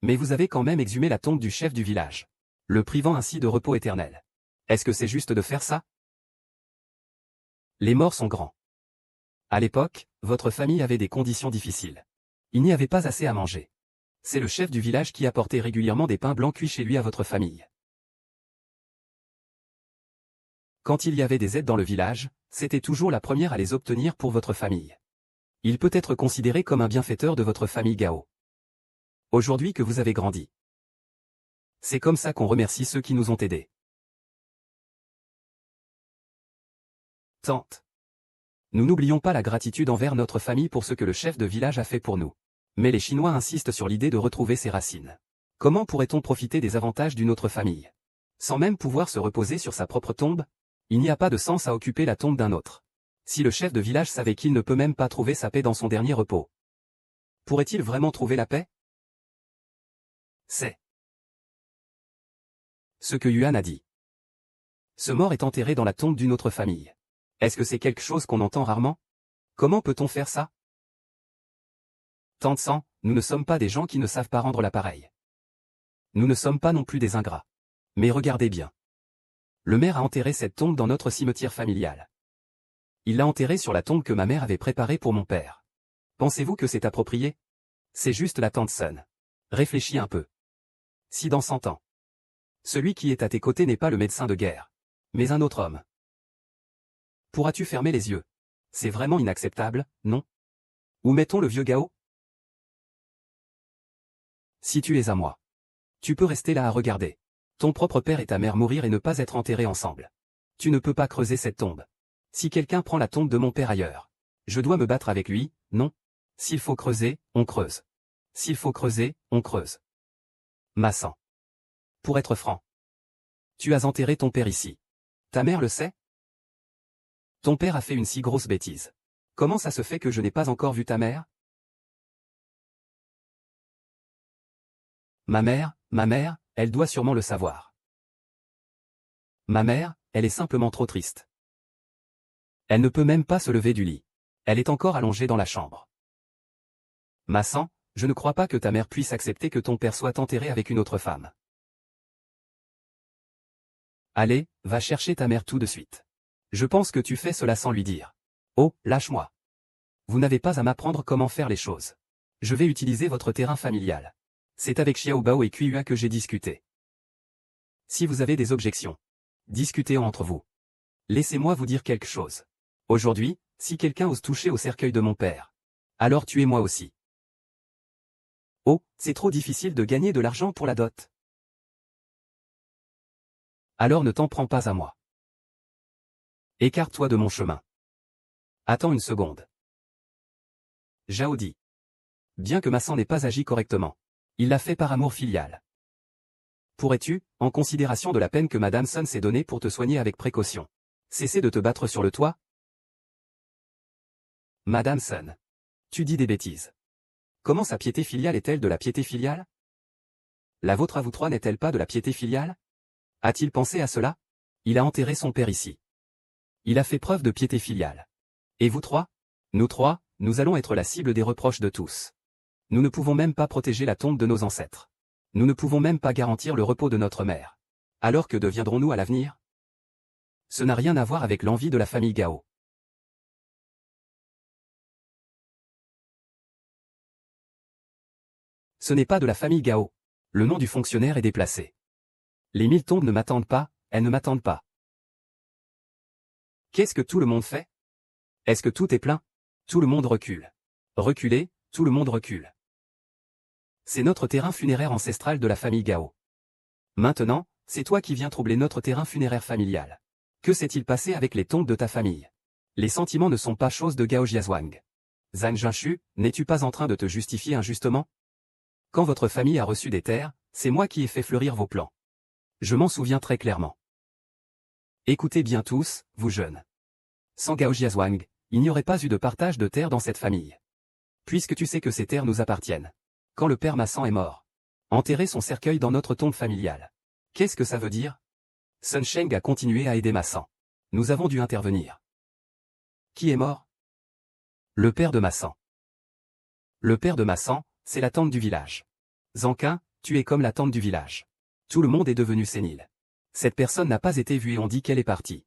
Mais vous avez quand même exhumé la tombe du chef du village, le privant ainsi de repos éternel. Est-ce que c'est juste de faire ça? Les morts sont grands. À l'époque, votre famille avait des conditions difficiles. Il n'y avait pas assez à manger. C'est le chef du village qui apportait régulièrement des pains blancs cuits chez lui à votre famille. Quand il y avait des aides dans le village, c'était toujours la première à les obtenir pour votre famille. Il peut être considéré comme un bienfaiteur de votre famille Gao. Aujourd'hui que vous avez grandi. C'est comme ça qu'on remercie ceux qui nous ont aidés. Tante. Nous n'oublions pas la gratitude envers notre famille pour ce que le chef de village a fait pour nous. Mais les Chinois insistent sur l'idée de retrouver ses racines. Comment pourrait-on profiter des avantages d'une autre famille? Sans même pouvoir se reposer sur sa propre tombe? Il n'y a pas de sens à occuper la tombe d'un autre. Si le chef de village savait qu'il ne peut même pas trouver sa paix dans son dernier repos, pourrait-il vraiment trouver la paix? C'est ce que Yuan a dit. Ce mort est enterré dans la tombe d'une autre famille. Est-ce que c'est quelque chose qu'on entend rarement? Comment peut-on faire ça? Tante San, nous ne sommes pas des gens qui ne savent pas rendre l'appareil. Nous ne sommes pas non plus des ingrats. Mais regardez bien. Le maire a enterré cette tombe dans notre cimetière familial. Il l'a enterrée sur la tombe que ma mère avait préparée pour mon père. Pensez-vous que c'est approprié? C'est juste la tante Sun. Réfléchis un peu. Si dans 100 ans, celui qui est à tes côtés n'est pas le médecin de guerre, mais un autre homme, pourras-tu fermer les yeux? C'est vraiment inacceptable, non? Où mettons le vieux Gao? Si tu es à moi, tu peux rester là à regarder ton propre père et ta mère mourir et ne pas être enterrés ensemble. Tu ne peux pas creuser cette tombe. Si quelqu'un prend la tombe de mon père ailleurs, je dois me battre avec lui, non? S'il faut creuser, on creuse. S'il faut creuser, on creuse. Massan. Pour être franc, tu as enterré ton père ici. Ta mère le sait? Ton père a fait une si grosse bêtise. Comment ça se fait que je n'ai pas encore vu ta mère? Ma mère, elle doit sûrement le savoir. Ma mère, elle est simplement trop triste. Elle ne peut même pas se lever du lit. Elle est encore allongée dans la chambre. Massan, je ne crois pas que ta mère puisse accepter que ton père soit enterré avec une autre femme. Allez, va chercher ta mère tout de suite. Je pense que tu fais cela sans lui dire. Oh, lâche-moi. Vous n'avez pas à m'apprendre comment faire les choses. Je vais utiliser votre terrain familial. C'est avec Xiao Bao et Kuiyua que j'ai discuté. Si vous avez des objections, discutez entre vous. Laissez-moi vous dire quelque chose. Aujourd'hui, si quelqu'un ose toucher au cercueil de mon père, alors tuez-moi aussi. Oh, c'est trop difficile de gagner de l'argent pour la dot. Alors ne t'en prends pas à moi. Écarte-toi de mon chemin. Attends une seconde. Zhao dit. Bien que Massan n'ait pas agi correctement, il l'a fait par amour filial. Pourrais-tu, en considération de la peine que Madame Sun s'est donnée pour te soigner avec précaution, cesser de te battre sur le toit? Madame Sun. Tu dis des bêtises. Comment sa piété filiale est-elle de la piété filiale? La vôtre à vous trois n'est-elle pas de la piété filiale? A-t-il pensé à cela? Il a enterré son père ici. Il a fait preuve de piété filiale. Et vous trois? Nous trois, nous allons être la cible des reproches de tous. Nous ne pouvons même pas protéger la tombe de nos ancêtres. Nous ne pouvons même pas garantir le repos de notre mère. Alors que deviendrons-nous à l'avenir? Ce n'a rien à voir avec l'envie de la famille Gao. Ce n'est pas de la famille Gao. Le nom du fonctionnaire est déplacé. Les 1000 tombes ne m'attendent pas, elles ne m'attendent pas. Qu'est-ce que tout le monde fait? Est-ce que tout est plein? Tout le monde recule. Reculez, tout le monde recule. C'est notre terrain funéraire ancestral de la famille Gao. Maintenant, c'est toi qui viens troubler notre terrain funéraire familial. Que s'est-il passé avec les tombes de ta famille? Les sentiments ne sont pas choses de Gao Jiazhuang. Zhang Jinshu, n'es-tu pas en train de te justifier injustement? Quand votre famille a reçu des terres, c'est moi qui ai fait fleurir vos plans. Je m'en souviens très clairement. Écoutez bien tous, vous jeunes. Sans Gao Jiazhuang, il n'y aurait pas eu de partage de terres dans cette famille. Puisque tu sais que ces terres nous appartiennent. Quand le père Massan est mort, Enterrer son cercueil dans notre tombe familiale. Qu'est-ce que ça veut dire? Sun Sheng a continué à aider Massan. Nous avons dû intervenir. Qui est mort? Le père de Massan. Le père de Massan, c'est la tante du village. Zanqin, tu es comme la tante du village. Tout le monde est devenu sénile. Cette personne n'a pas été vue et on dit qu'elle est partie.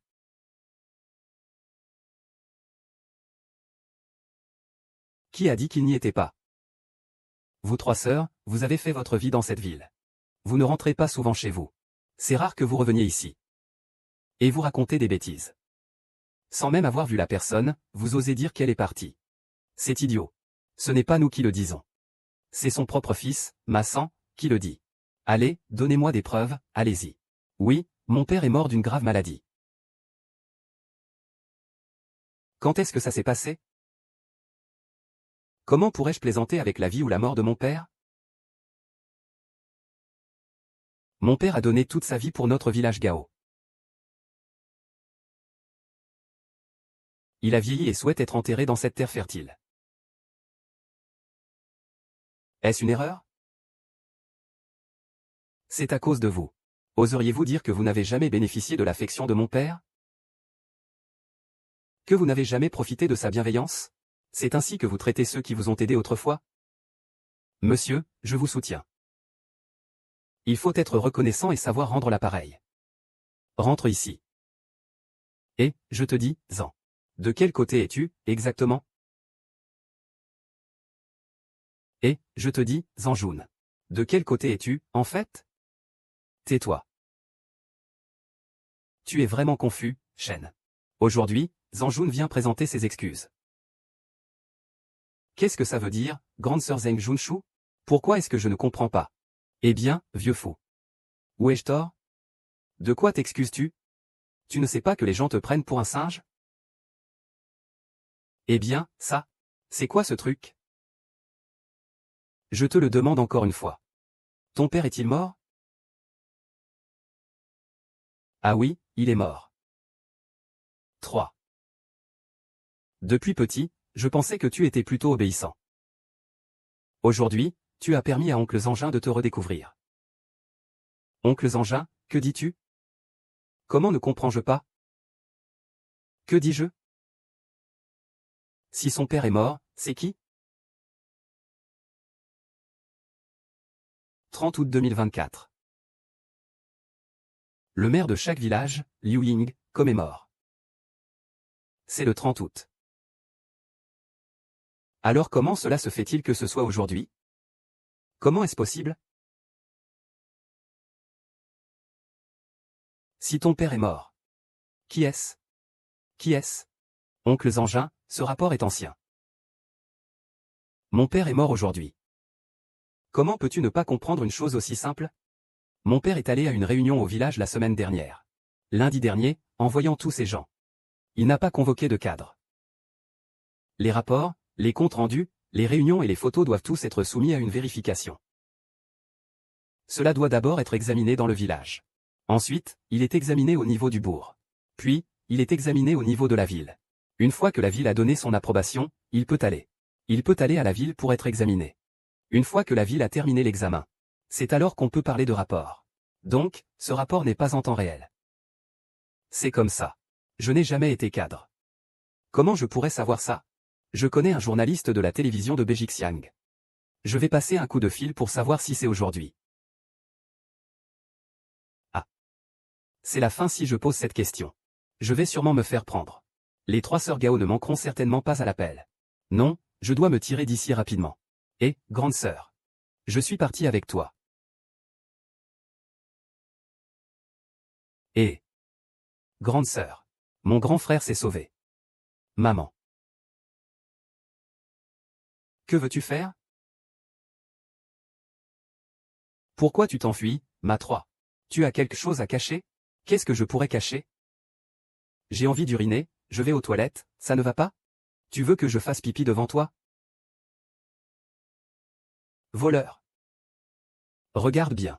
Qui a dit qu'il n'y était pas? Vous trois sœurs, vous avez fait votre vie dans cette ville. Vous ne rentrez pas souvent chez vous. C'est rare que vous reveniez ici. Et vous racontez des bêtises. Sans même avoir vu la personne, vous osez dire qu'elle est partie. C'est idiot. Ce n'est pas nous qui le disons. C'est son propre fils, Massan, qui le dit. Allez, donnez-moi des preuves, allez-y. Oui, mon père est mort d'une grave maladie. Quand est-ce que ça s'est passé? Comment pourrais-je plaisanter avec la vie ou la mort de mon père? Mon père a donné toute sa vie pour notre village Gao. Il a vieilli et souhaite être enterré dans cette terre fertile. Est-ce une erreur? C'est à cause de vous. Oseriez-vous dire que vous n'avez jamais bénéficié de l'affection de mon père? Que vous n'avez jamais profité de sa bienveillance? C'est ainsi que vous traitez ceux qui vous ont aidé autrefois? Monsieur, je vous soutiens. Il faut être reconnaissant et savoir rendre l'appareil. Rentre ici. Et, je te dis, Zan. De quel côté es-tu, exactement? Et, je te dis, Zanjoun. De quel côté es-tu, en fait? Tais-toi. Tu es vraiment confus, Shen. Aujourd'hui, Zanjoun vient présenter ses excuses. Qu'est-ce que ça veut dire, grande sœur Zheng Junshu? Pourquoi est-ce que je ne comprends pas? Eh bien, vieux fou. Où ai-je tort? De quoi t'excuses-tu? Tu ne sais pas que les gens te prennent pour un singe? Eh bien, ça. C'est quoi ce truc? Je te le demande encore une fois. Ton père est-il mort? Ah oui, il est mort. 3. Depuis petit, je pensais que tu étais plutôt obéissant. Aujourd'hui, tu as permis à oncle Zangin de te redécouvrir. Oncle Zangin, que dis-tu? Comment ne comprends-je pas? Que dis-je? Si son père est mort, c'est qui? 30 août 2024. Le maire de chaque village, Liu Ying, comme est mort. C'est le 30 août. Alors comment cela se fait-il que ce soit aujourd'hui? Comment est-ce possible? Si ton père est mort. Qui est-ce? Qui est-ce? Oncle Zangin, ce rapport est ancien. Mon père est mort aujourd'hui. Comment peux-tu ne pas comprendre une chose aussi simple? Mon père est allé à une réunion au village la semaine dernière. Lundi dernier, en voyant tous ces gens. Il n'a pas convoqué de cadre. Les rapports, les comptes rendus, les réunions et les photos doivent tous être soumis à une vérification. Cela doit d'abord être examiné dans le village. Ensuite, il est examiné au niveau du bourg. Puis, il est examiné au niveau de la ville. Une fois que la ville a donné son approbation, il peut aller. Il peut aller à la ville pour être examiné. Une fois que la ville a terminé l'examen, c'est alors qu'on peut parler de rapport. Donc, ce rapport n'est pas en temps réel. C'est comme ça. Je n'ai jamais été cadre. Comment je pourrais savoir ça? Je connais un journaliste de la télévision de Bejixiang. Je vais passer un coup de fil pour savoir si c'est aujourd'hui. Ah. C'est la fin si je pose cette question. Je vais sûrement me faire prendre. Les trois sœurs Gao ne manqueront certainement pas à l'appel. Non, je dois me tirer d'ici rapidement. Et, grande sœur. Je suis parti avec toi. Et. Grande sœur. Mon grand frère s'est sauvé. Maman. Que veux-tu faire? Pourquoi tu t'enfuis, ma 3? Tu as quelque chose à cacher? Qu'est-ce que je pourrais cacher? J'ai envie d'uriner, je vais aux toilettes, ça ne va pas? Tu veux que je fasse pipi devant toi? Voleur. Regarde bien.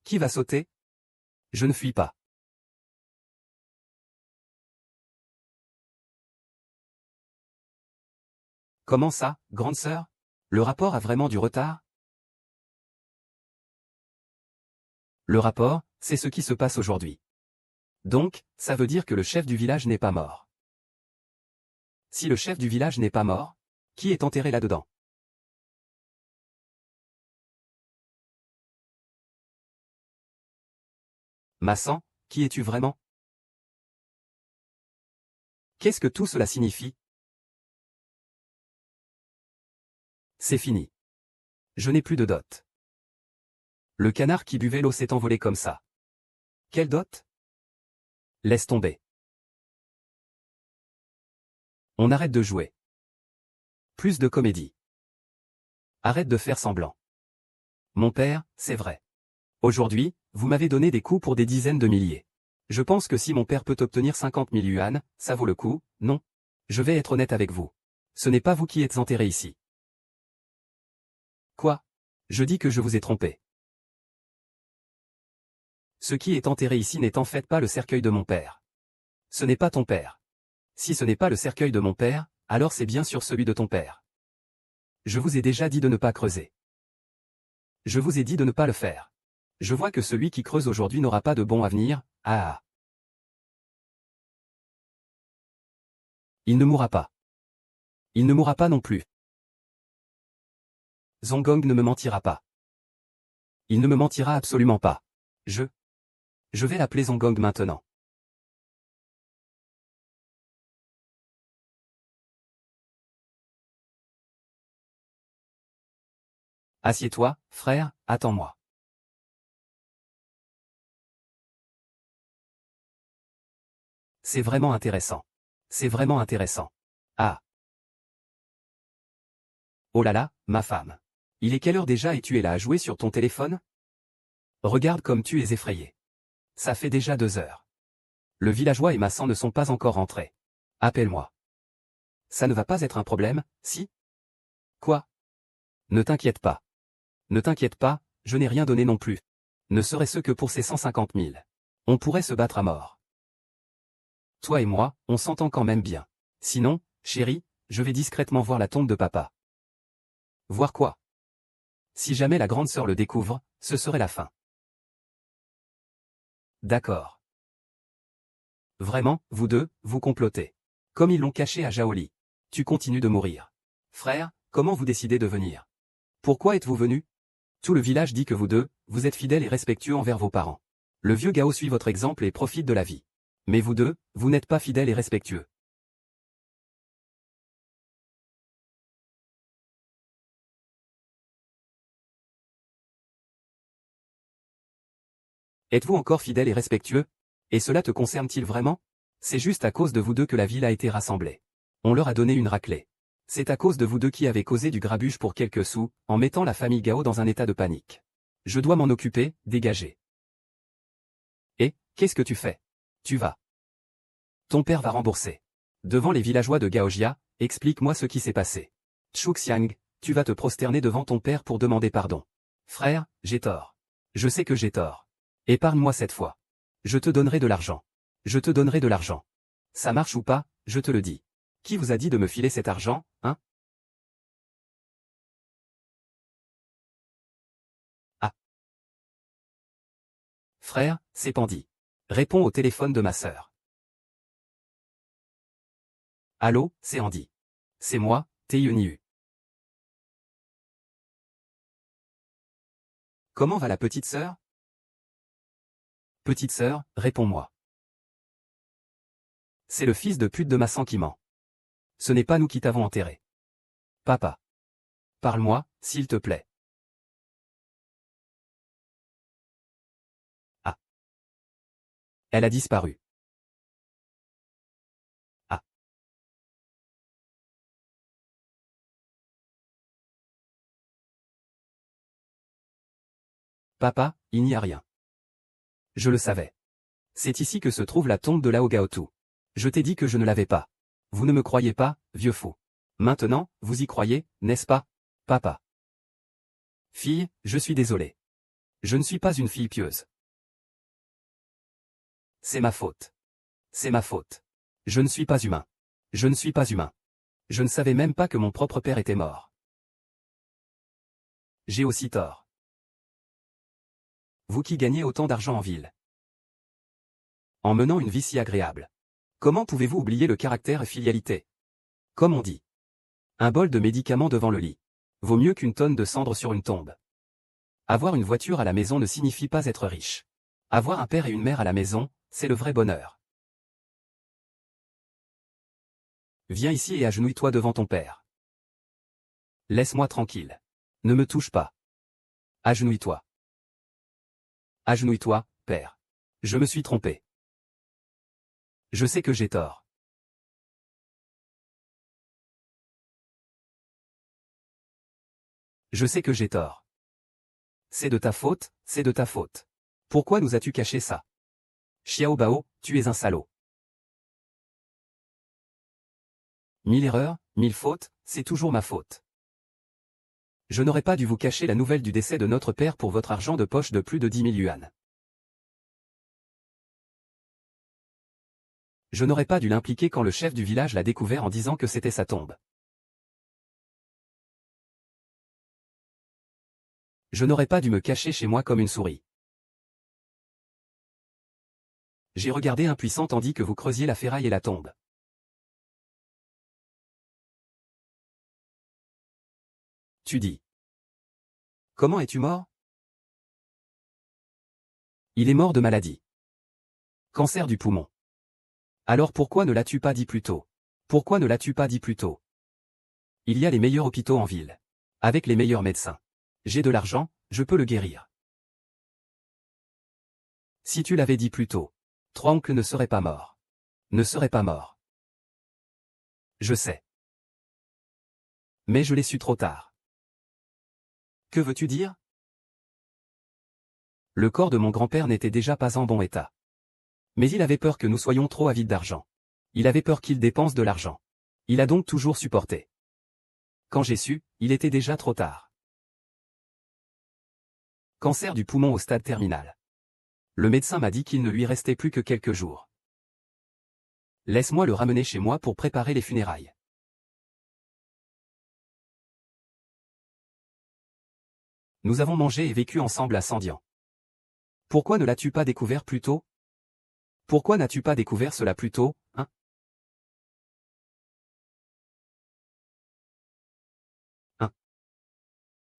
Qui va sauter? Je ne fuis pas. Comment ça, grande sœur? Le rapport a vraiment du retard? Le rapport, c'est ce qui se passe aujourd'hui. Donc, ça veut dire que le chef du village n'est pas mort. Si le chef du village n'est pas mort, qui est enterré là-dedans? Massan, qui es-tu vraiment? Qu'est-ce que tout cela signifie? C'est fini. Je n'ai plus de dot. Le canard qui buvait l'eau s'est envolé comme ça. Quelle dot? Laisse tomber. On arrête de jouer. Plus de comédie. Arrête de faire semblant. Mon père, c'est vrai. Aujourd'hui, vous m'avez donné des coups pour des dizaines de milliers. Je pense que si mon père peut obtenir 50 000 yuan, ça vaut le coup, non? Je vais être honnête avec vous. Ce n'est pas vous qui êtes enterré ici. Quoi? Je dis que je vous ai trompé. Ce qui est enterré ici n'est en fait pas le cercueil de mon père. Ce n'est pas ton père. Si ce n'est pas le cercueil de mon père, alors c'est bien sûr celui de ton père. Je vous ai déjà dit de ne pas creuser. Je vous ai dit de ne pas le faire. Je vois que celui qui creuse aujourd'hui n'aura pas de bon avenir, ah. Il ne mourra pas. Il ne mourra pas non plus. Zongong ne me mentira pas. Il ne me mentira absolument pas. Je vais l'appeler Zongong maintenant. Assieds-toi, frère, attends-moi. C'est vraiment intéressant. C'est vraiment intéressant. Ah. Oh là là, ma femme. Il est quelle heure déjà et tu es là à jouer sur ton téléphone? Regarde comme tu es effrayé. Ça fait déjà 2 heures. Le villageois et Massan ne sont pas encore rentrés. Appelle-moi. Ça ne va pas être un problème, si? Quoi? Ne t'inquiète pas. Ne t'inquiète pas, je n'ai rien donné non plus. Ne serait-ce que pour ces 150 000. On pourrait se battre à mort. Toi et moi, on s'entend quand même bien. Sinon, chérie, je vais discrètement voir la tombe de papa. Voir quoi? Si jamais la grande sœur le découvre, ce serait la fin. D'accord. Vraiment, vous deux, vous complotez. Comme ils l'ont caché à Jaoli. Tu continues de mourir. Frère, comment vous décidez de venir? Pourquoi êtes-vous venu? Tout le village dit que vous deux, vous êtes fidèles et respectueux envers vos parents. Le vieux Gao suit votre exemple et profite de la vie. Mais vous deux, vous n'êtes pas fidèles et respectueux. Êtes-vous encore fidèles et respectueux? Et cela te concerne-t-il vraiment? C'est juste à cause de vous deux que la ville a été rassemblée. On leur a donné une raclée. C'est à cause de vous deux qui avez causé du grabuge pour quelques sous, en mettant la famille Gao dans un état de panique. Je dois m'en occuper, dégager. Et, qu'est-ce que tu fais? Tu vas. Ton père va rembourser. Devant les villageois de Gaojia, explique-moi ce qui s'est passé. Chuxiang, tu vas te prosterner devant ton père pour demander pardon. Frère, j'ai tort. Je sais que j'ai tort. Épargne-moi cette fois. Je te donnerai de l'argent. Je te donnerai de l'argent. Ça marche ou pas, je te le dis. Qui vous a dit de me filer cet argent, hein? Ah. Frère, c'est Pandy. Réponds au téléphone de ma sœur. Allô, c'est Andy. C'est moi, Taeyuniu. Comment va la petite sœur? Petite sœur, réponds-moi. C'est le fils de pute de Massan qui ment. Ce n'est pas nous qui t'avons enterré. Papa. Parle-moi, s'il te plaît. Ah. Elle a disparu. Ah. Papa, il n'y a rien. Je le savais. C'est ici que se trouve la tombe de Lao Gaotu. Je t'ai dit que je ne l'avais pas. Vous ne me croyez pas, vieux fou. Maintenant, vous y croyez, n'est-ce pas? Papa. Fille, je suis désolé. Je ne suis pas une fille pieuse. C'est ma faute. C'est ma faute. Je ne suis pas humain. Je ne suis pas humain. Je ne savais même pas que mon propre père était mort. J'ai aussi tort. Vous qui gagnez autant d'argent en ville. En menant une vie si agréable. Comment pouvez-vous oublier le caractère et filialité? Comme on dit. Un bol de médicaments devant le lit. Vaut mieux qu'une tonne de cendres sur une tombe. Avoir une voiture à la maison ne signifie pas être riche. Avoir un père et une mère à la maison, c'est le vrai bonheur. Viens ici et agenouille-toi devant ton père. Laisse-moi tranquille. Ne me touche pas. Agenouille-toi. Agenouille-toi, père. Je me suis trompé. Je sais que j'ai tort. Je sais que j'ai tort. C'est de ta faute, c'est de ta faute. Pourquoi nous as-tu caché ça? Xiao Bao, tu es un salaud. 1000 erreurs, 1000 fautes, c'est toujours ma faute. Je n'aurais pas dû vous cacher la nouvelle du décès de notre père pour votre argent de poche de plus de 10 000 yuan. Je n'aurais pas dû l'impliquer quand le chef du village l'a découvert en disant que c'était sa tombe. Je n'aurais pas dû me cacher chez moi comme une souris. J'ai regardé impuissant tandis que vous creusiez la ferraille et la tombe. Tu dis. Comment es-tu mort? Il est mort de maladie. Cancer du poumon. Alors pourquoi ne l'as-tu pas dit plus tôt? Pourquoi ne l'as-tu pas dit plus tôt? Il y a les meilleurs hôpitaux en ville. Avec les meilleurs médecins. J'ai de l'argent, je peux le guérir. Si tu l'avais dit plus tôt, trois oncles ne seraient pas morts. Ne seraient pas morts. Je sais. Mais je l'ai su trop tard. Que veux-tu dire? Le corps de mon grand-père n'était déjà pas en bon état. Mais il avait peur que nous soyons trop avides d'argent. Il avait peur qu'il dépense de l'argent. Il a donc toujours supporté. Quand j'ai su, il était déjà trop tard. Cancer du poumon au stade terminal. Le médecin m'a dit qu'il ne lui restait plus que quelques jours. Laisse-moi le ramener chez moi pour préparer les funérailles. Nous avons mangé et vécu ensemble à Sandian. Pourquoi ne l'as-tu pas découvert plus tôt? Pourquoi n'as-tu pas découvert cela plus tôt, hein? Hein?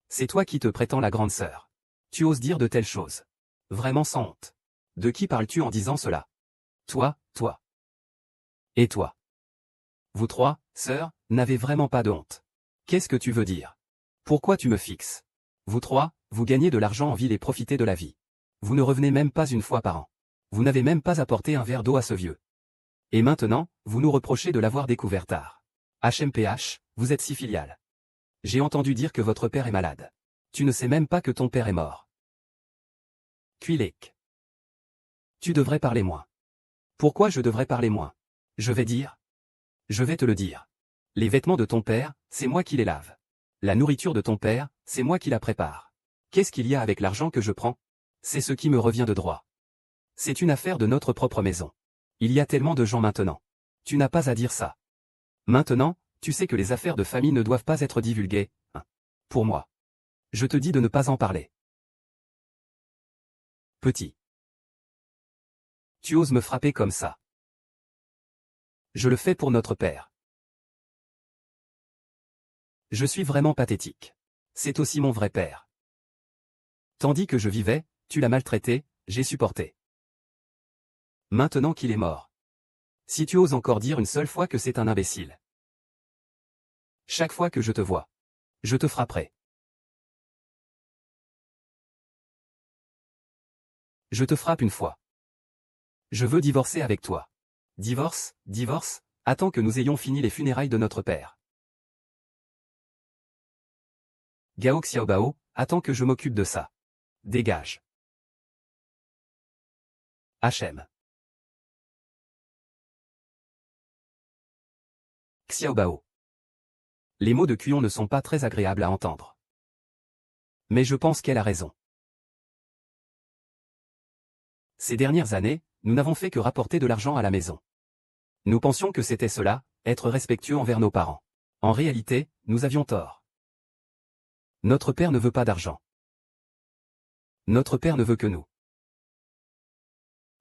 C'est toi qui te prétends la grande sœur. Tu oses dire de telles choses. Vraiment sans honte. De qui parles-tu en disant cela? Toi, toi. Et toi. Vous trois, sœurs, n'avez vraiment pas de honte. Qu'est-ce que tu veux dire? Pourquoi tu me fixes? Vous trois, vous gagnez de l'argent en ville et profitez de la vie. Vous ne revenez même pas une fois par an. Vous n'avez même pas apporté un verre d'eau à ce vieux. Et maintenant, vous nous reprochez de l'avoir découvert tard. HMPH, vous êtes si filial. J'ai entendu dire que votre père est malade. Tu ne sais même pas que ton père est mort. Quilek. Tu devrais parler moins. Pourquoi je devrais parler moins? Je vais dire. Je vais te le dire. Les vêtements de ton père, c'est moi qui les lave. La nourriture de ton père, c'est moi qui la prépare. Qu'est-ce qu'il y a avec l'argent que je prends? C'est ce qui me revient de droit. C'est une affaire de notre propre maison. Il y a tellement de gens maintenant. Tu n'as pas à dire ça. Maintenant, tu sais que les affaires de famille ne doivent pas être divulguées, hein. Pour moi. Je te dis de ne pas en parler. Petit. Tu oses me frapper comme ça. Je le fais pour notre père. Je suis vraiment pathétique. C'est aussi mon vrai père. Tandis que je vivais, tu l'as maltraité, j'ai supporté. Maintenant qu'il est mort. Si tu oses encore dire une seule fois que c'est un imbécile. Chaque fois que je te vois. Je te frapperai. Je te frappe une fois. Je veux divorcer avec toi. Divorce, divorce, attends que nous ayons fini les funérailles de notre père. Gao Xiaobao, attends que je m'occupe de ça. Dégage. HM. Xiaobao. Les mots de Kuon ne sont pas très agréables à entendre. Mais je pense qu'elle a raison. Ces dernières années, nous n'avons fait que rapporter de l'argent à la maison. Nous pensions que c'était cela, être respectueux envers nos parents. En réalité, nous avions tort. Notre père ne veut pas d'argent. Notre père ne veut que nous.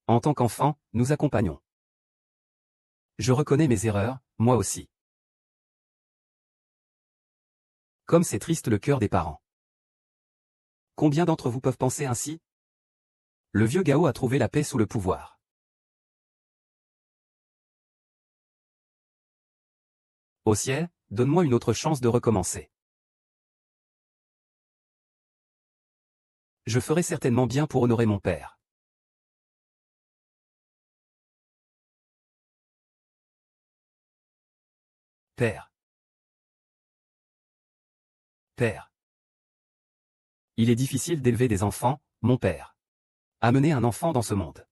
En tant qu'enfant, nous accompagnons. Je reconnais mes erreurs, moi aussi. Comme c'est triste le cœur des parents. Combien d'entre vous peuvent penser ainsi? Le vieux Gao a trouvé la paix sous le pouvoir. Au ciel, donne-moi une autre chance de recommencer. Je ferai certainement bien pour honorer mon père. Père. Père. Il est difficile d'élever des enfants, mon père. Amener un enfant dans ce monde.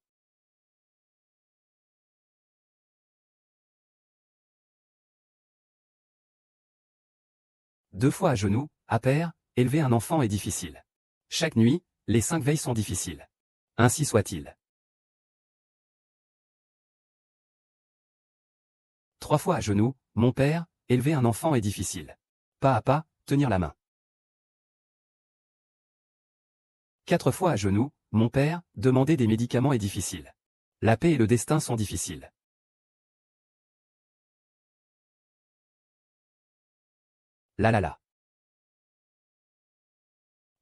Deux fois à genoux, à père, élever un enfant est difficile. Chaque nuit, les 5 veilles sont difficiles. Ainsi soit-il. 3 fois à genoux, mon père, élever un enfant est difficile. Pas à pas, tenir la main. 4 fois à genoux, mon père, demander des médicaments est difficile. La paix et le destin sont difficiles. La la la.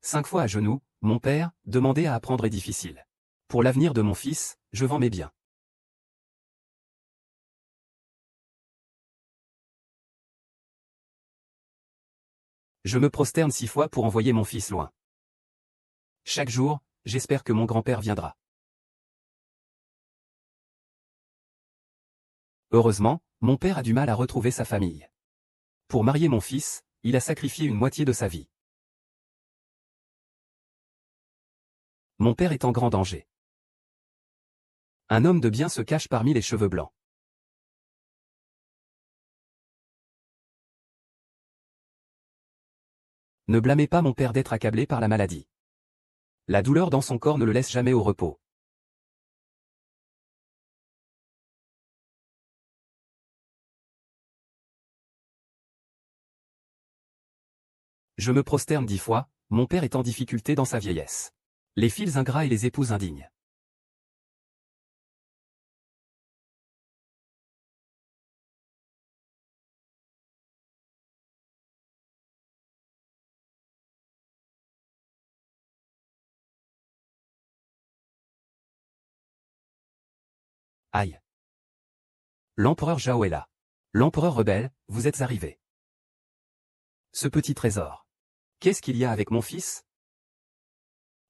5 fois à genoux, mon père, demander à apprendre est difficile. Pour l'avenir de mon fils, je vends mes biens. Je me prosterne 6 fois pour envoyer mon fils loin. Chaque jour, j'espère que mon grand-père viendra. Heureusement, mon père a du mal à retrouver sa famille. Pour marier mon fils, il a sacrifié une moitié de sa vie. Mon père est en grand danger. Un homme de bien se cache parmi les cheveux blancs. Ne blâmez pas mon père d'être accablé par la maladie. La douleur dans son corps ne le laisse jamais au repos. Je me prosterne 10 fois, mon père est en difficulté dans sa vieillesse. Les fils ingrats et les épouses indignes. Aïe. L'empereur Zhao est là. L'empereur rebelle, vous êtes arrivé. Ce petit trésor. Qu'est-ce qu'il y a avec mon fils?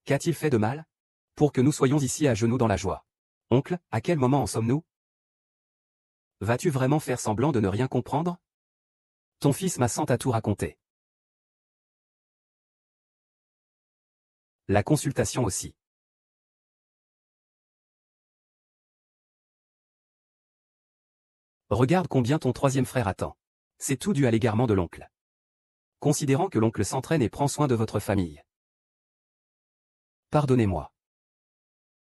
Qu'a-t-il fait de mal? Pour que nous soyons ici à genoux dans la joie. Oncle, à quel moment en sommes-nous? Vas-tu vraiment faire semblant de ne rien comprendre? Ton fils m'a sans à tout raconter. La consultation aussi. Regarde combien ton troisième frère attend. C'est tout dû à l'égarement de l'oncle. Considérant que l'oncle s'entraîne et prend soin de votre famille. Pardonnez-moi.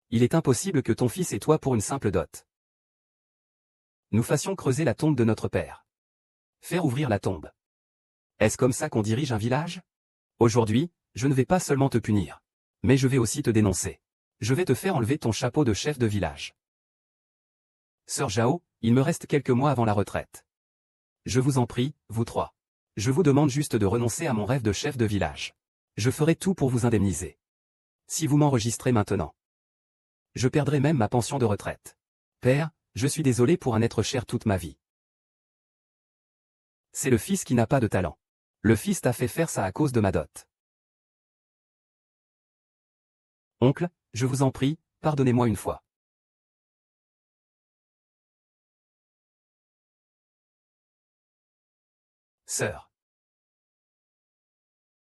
Il est impossible que ton fils et toi pour une simple dot. Nous fassions creuser la tombe de notre père. Faire ouvrir la tombe. Est-ce comme ça qu'on dirige un village? Aujourd'hui, je ne vais pas seulement te punir. Mais je vais aussi te dénoncer. Je vais te faire enlever ton chapeau de chef de village. Sœur Zhao, il me reste quelques mois avant la retraite. Je vous en prie, vous trois. Je vous demande juste de renoncer à mon rêve de chef de village. Je ferai tout pour vous indemniser. Si vous m'enregistrez maintenant. Je perdrai même ma pension de retraite. Père, je suis désolé pour un être cher toute ma vie. C'est le fils qui n'a pas de talent. Le fils t'a fait faire ça à cause de ma dot. Oncle, je vous en prie, pardonnez-moi une fois. Sœur.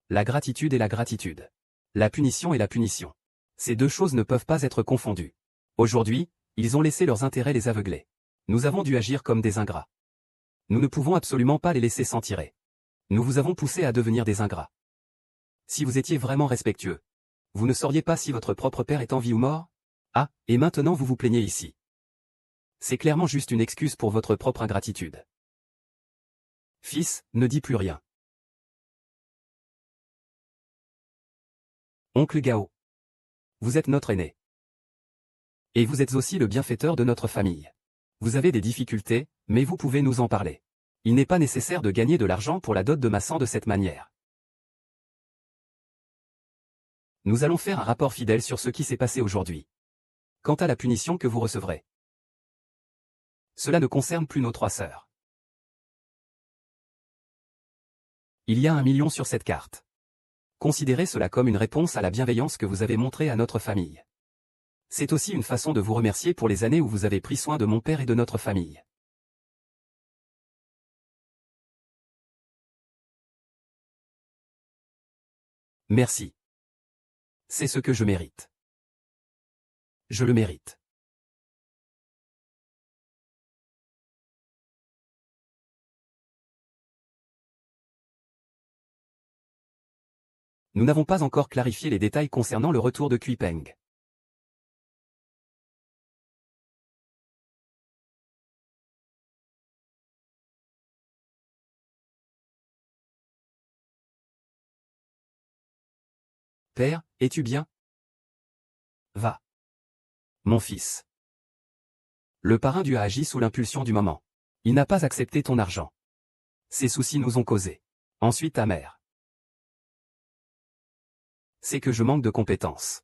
La gratitude et la gratitude. La punition et la punition. Ces deux choses ne peuvent pas être confondues. Aujourd'hui, ils ont laissé leurs intérêts les aveugler. Nous avons dû agir comme des ingrats. Nous ne pouvons absolument pas les laisser s'en tirer. Nous vous avons poussé à devenir des ingrats. Si vous étiez vraiment respectueux, vous ne sauriez pas si votre propre père est en vie ou mort? Ah, et maintenant vous vous plaignez ici. C'est clairement juste une excuse pour votre propre ingratitude. Fils, ne dis plus rien. Oncle Gao. Vous êtes notre aîné. Et vous êtes aussi le bienfaiteur de notre famille. Vous avez des difficultés, mais vous pouvez nous en parler. Il n'est pas nécessaire de gagner de l'argent pour la dot de ma sang de cette manière. Nous allons faire un rapport fidèle sur ce qui s'est passé aujourd'hui. Quant à la punition que vous recevrez, cela ne concerne plus nos 3 sœurs. Il y a 1 million sur cette carte. Considérez cela comme une réponse à la bienveillance que vous avez montrée à notre famille. C'est aussi une façon de vous remercier pour les années où vous avez pris soin de mon père et de notre famille. Merci. C'est ce que je mérite. Je le mérite. Nous n'avons pas encore clarifié les détails concernant le retour de Kui Peng. Père, es-tu bien? Va. Mon fils. Le parrain du a agi sous l'impulsion du moment. Il n'a pas accepté ton argent. Ses soucis nous ont causé. Ensuite ta mère. C'est que je manque de compétences.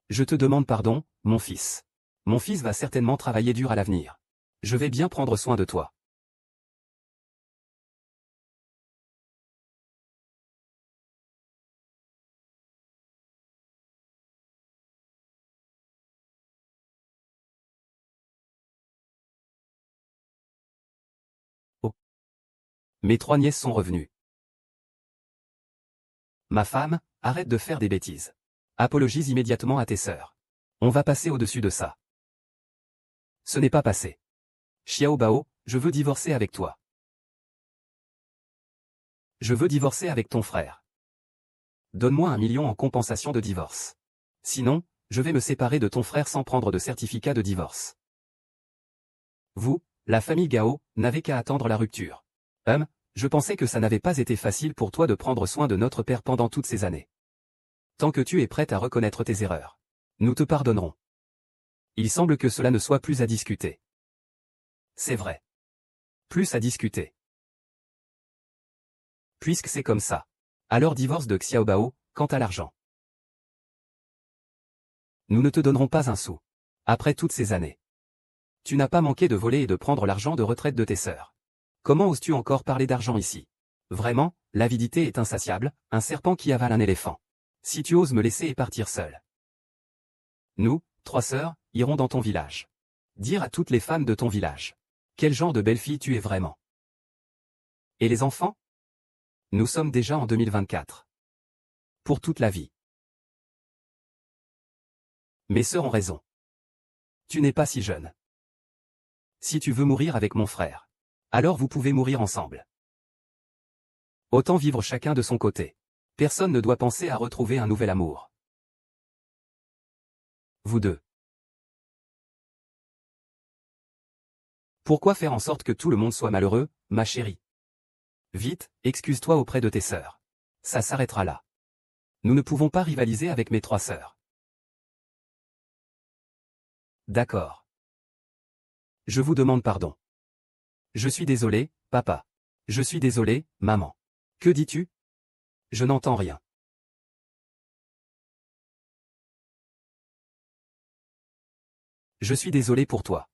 Je te demande pardon, mon fils. Mon fils va certainement travailler dur à l'avenir. Je vais bien prendre soin de toi. Oh. Mes 3 nièces sont revenues. Ma femme, arrête de faire des bêtises. Apologise immédiatement à tes sœurs. On va passer au-dessus de ça. Ce n'est pas passé. Xiao Bao, je veux divorcer avec toi. Je veux divorcer avec ton frère. Donne-moi 1 million en compensation de divorce. Sinon, je vais me séparer de ton frère sans prendre de certificat de divorce. Vous, la famille Gao, n'avez qu'à attendre la rupture. Je pensais que ça n'avait pas été facile pour toi de prendre soin de notre père pendant toutes ces années. Tant que tu es prête à reconnaître tes erreurs, nous te pardonnerons. Il semble que cela ne soit plus à discuter. C'est vrai. Plus à discuter. Puisque c'est comme ça. Alors divorce de Xiaobao, quant à l'argent. Nous ne te donnerons pas un sou. Après toutes ces années. Tu n'as pas manqué de voler et de prendre l'argent de retraite de tes sœurs. Comment oses-tu encore parler d'argent ici? Vraiment, l'avidité est insatiable, un serpent qui avale un éléphant. Si tu oses me laisser et partir seul. Nous, 3 sœurs, irons dans ton village. Dire à toutes les femmes de ton village. Quel genre de belle fille tu es vraiment. Et les enfants? Nous sommes déjà en 2024. Pour toute la vie. Mes sœurs ont raison. Tu n'es pas si jeune. Si tu veux mourir avec mon frère, alors vous pouvez mourir ensemble. Autant vivre chacun de son côté. Personne ne doit penser à retrouver un nouvel amour. Vous deux. Pourquoi faire en sorte que tout le monde soit malheureux, ma chérie? Vite, excuse-toi auprès de tes sœurs. Ça s'arrêtera là. Nous ne pouvons pas rivaliser avec mes 3 sœurs. D'accord. Je vous demande pardon. Je suis désolé, papa. Je suis désolé, maman. Que dis-tu? Je n'entends rien. Je suis désolé pour toi.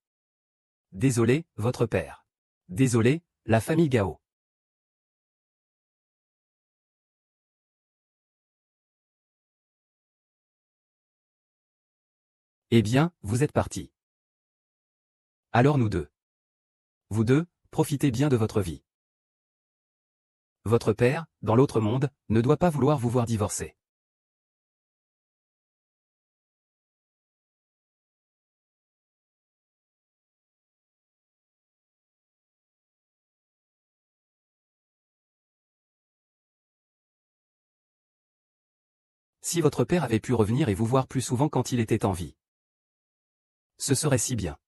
Désolé, votre père. Désolé, la famille Gao. Eh bien, vous êtes partis. Alors nous deux. Vous deux, profitez bien de votre vie. Votre père, dans l'autre monde, ne doit pas vouloir vous voir divorcer. Si votre père avait pu revenir et vous voir plus souvent quand il était en vie. Ce serait si bien.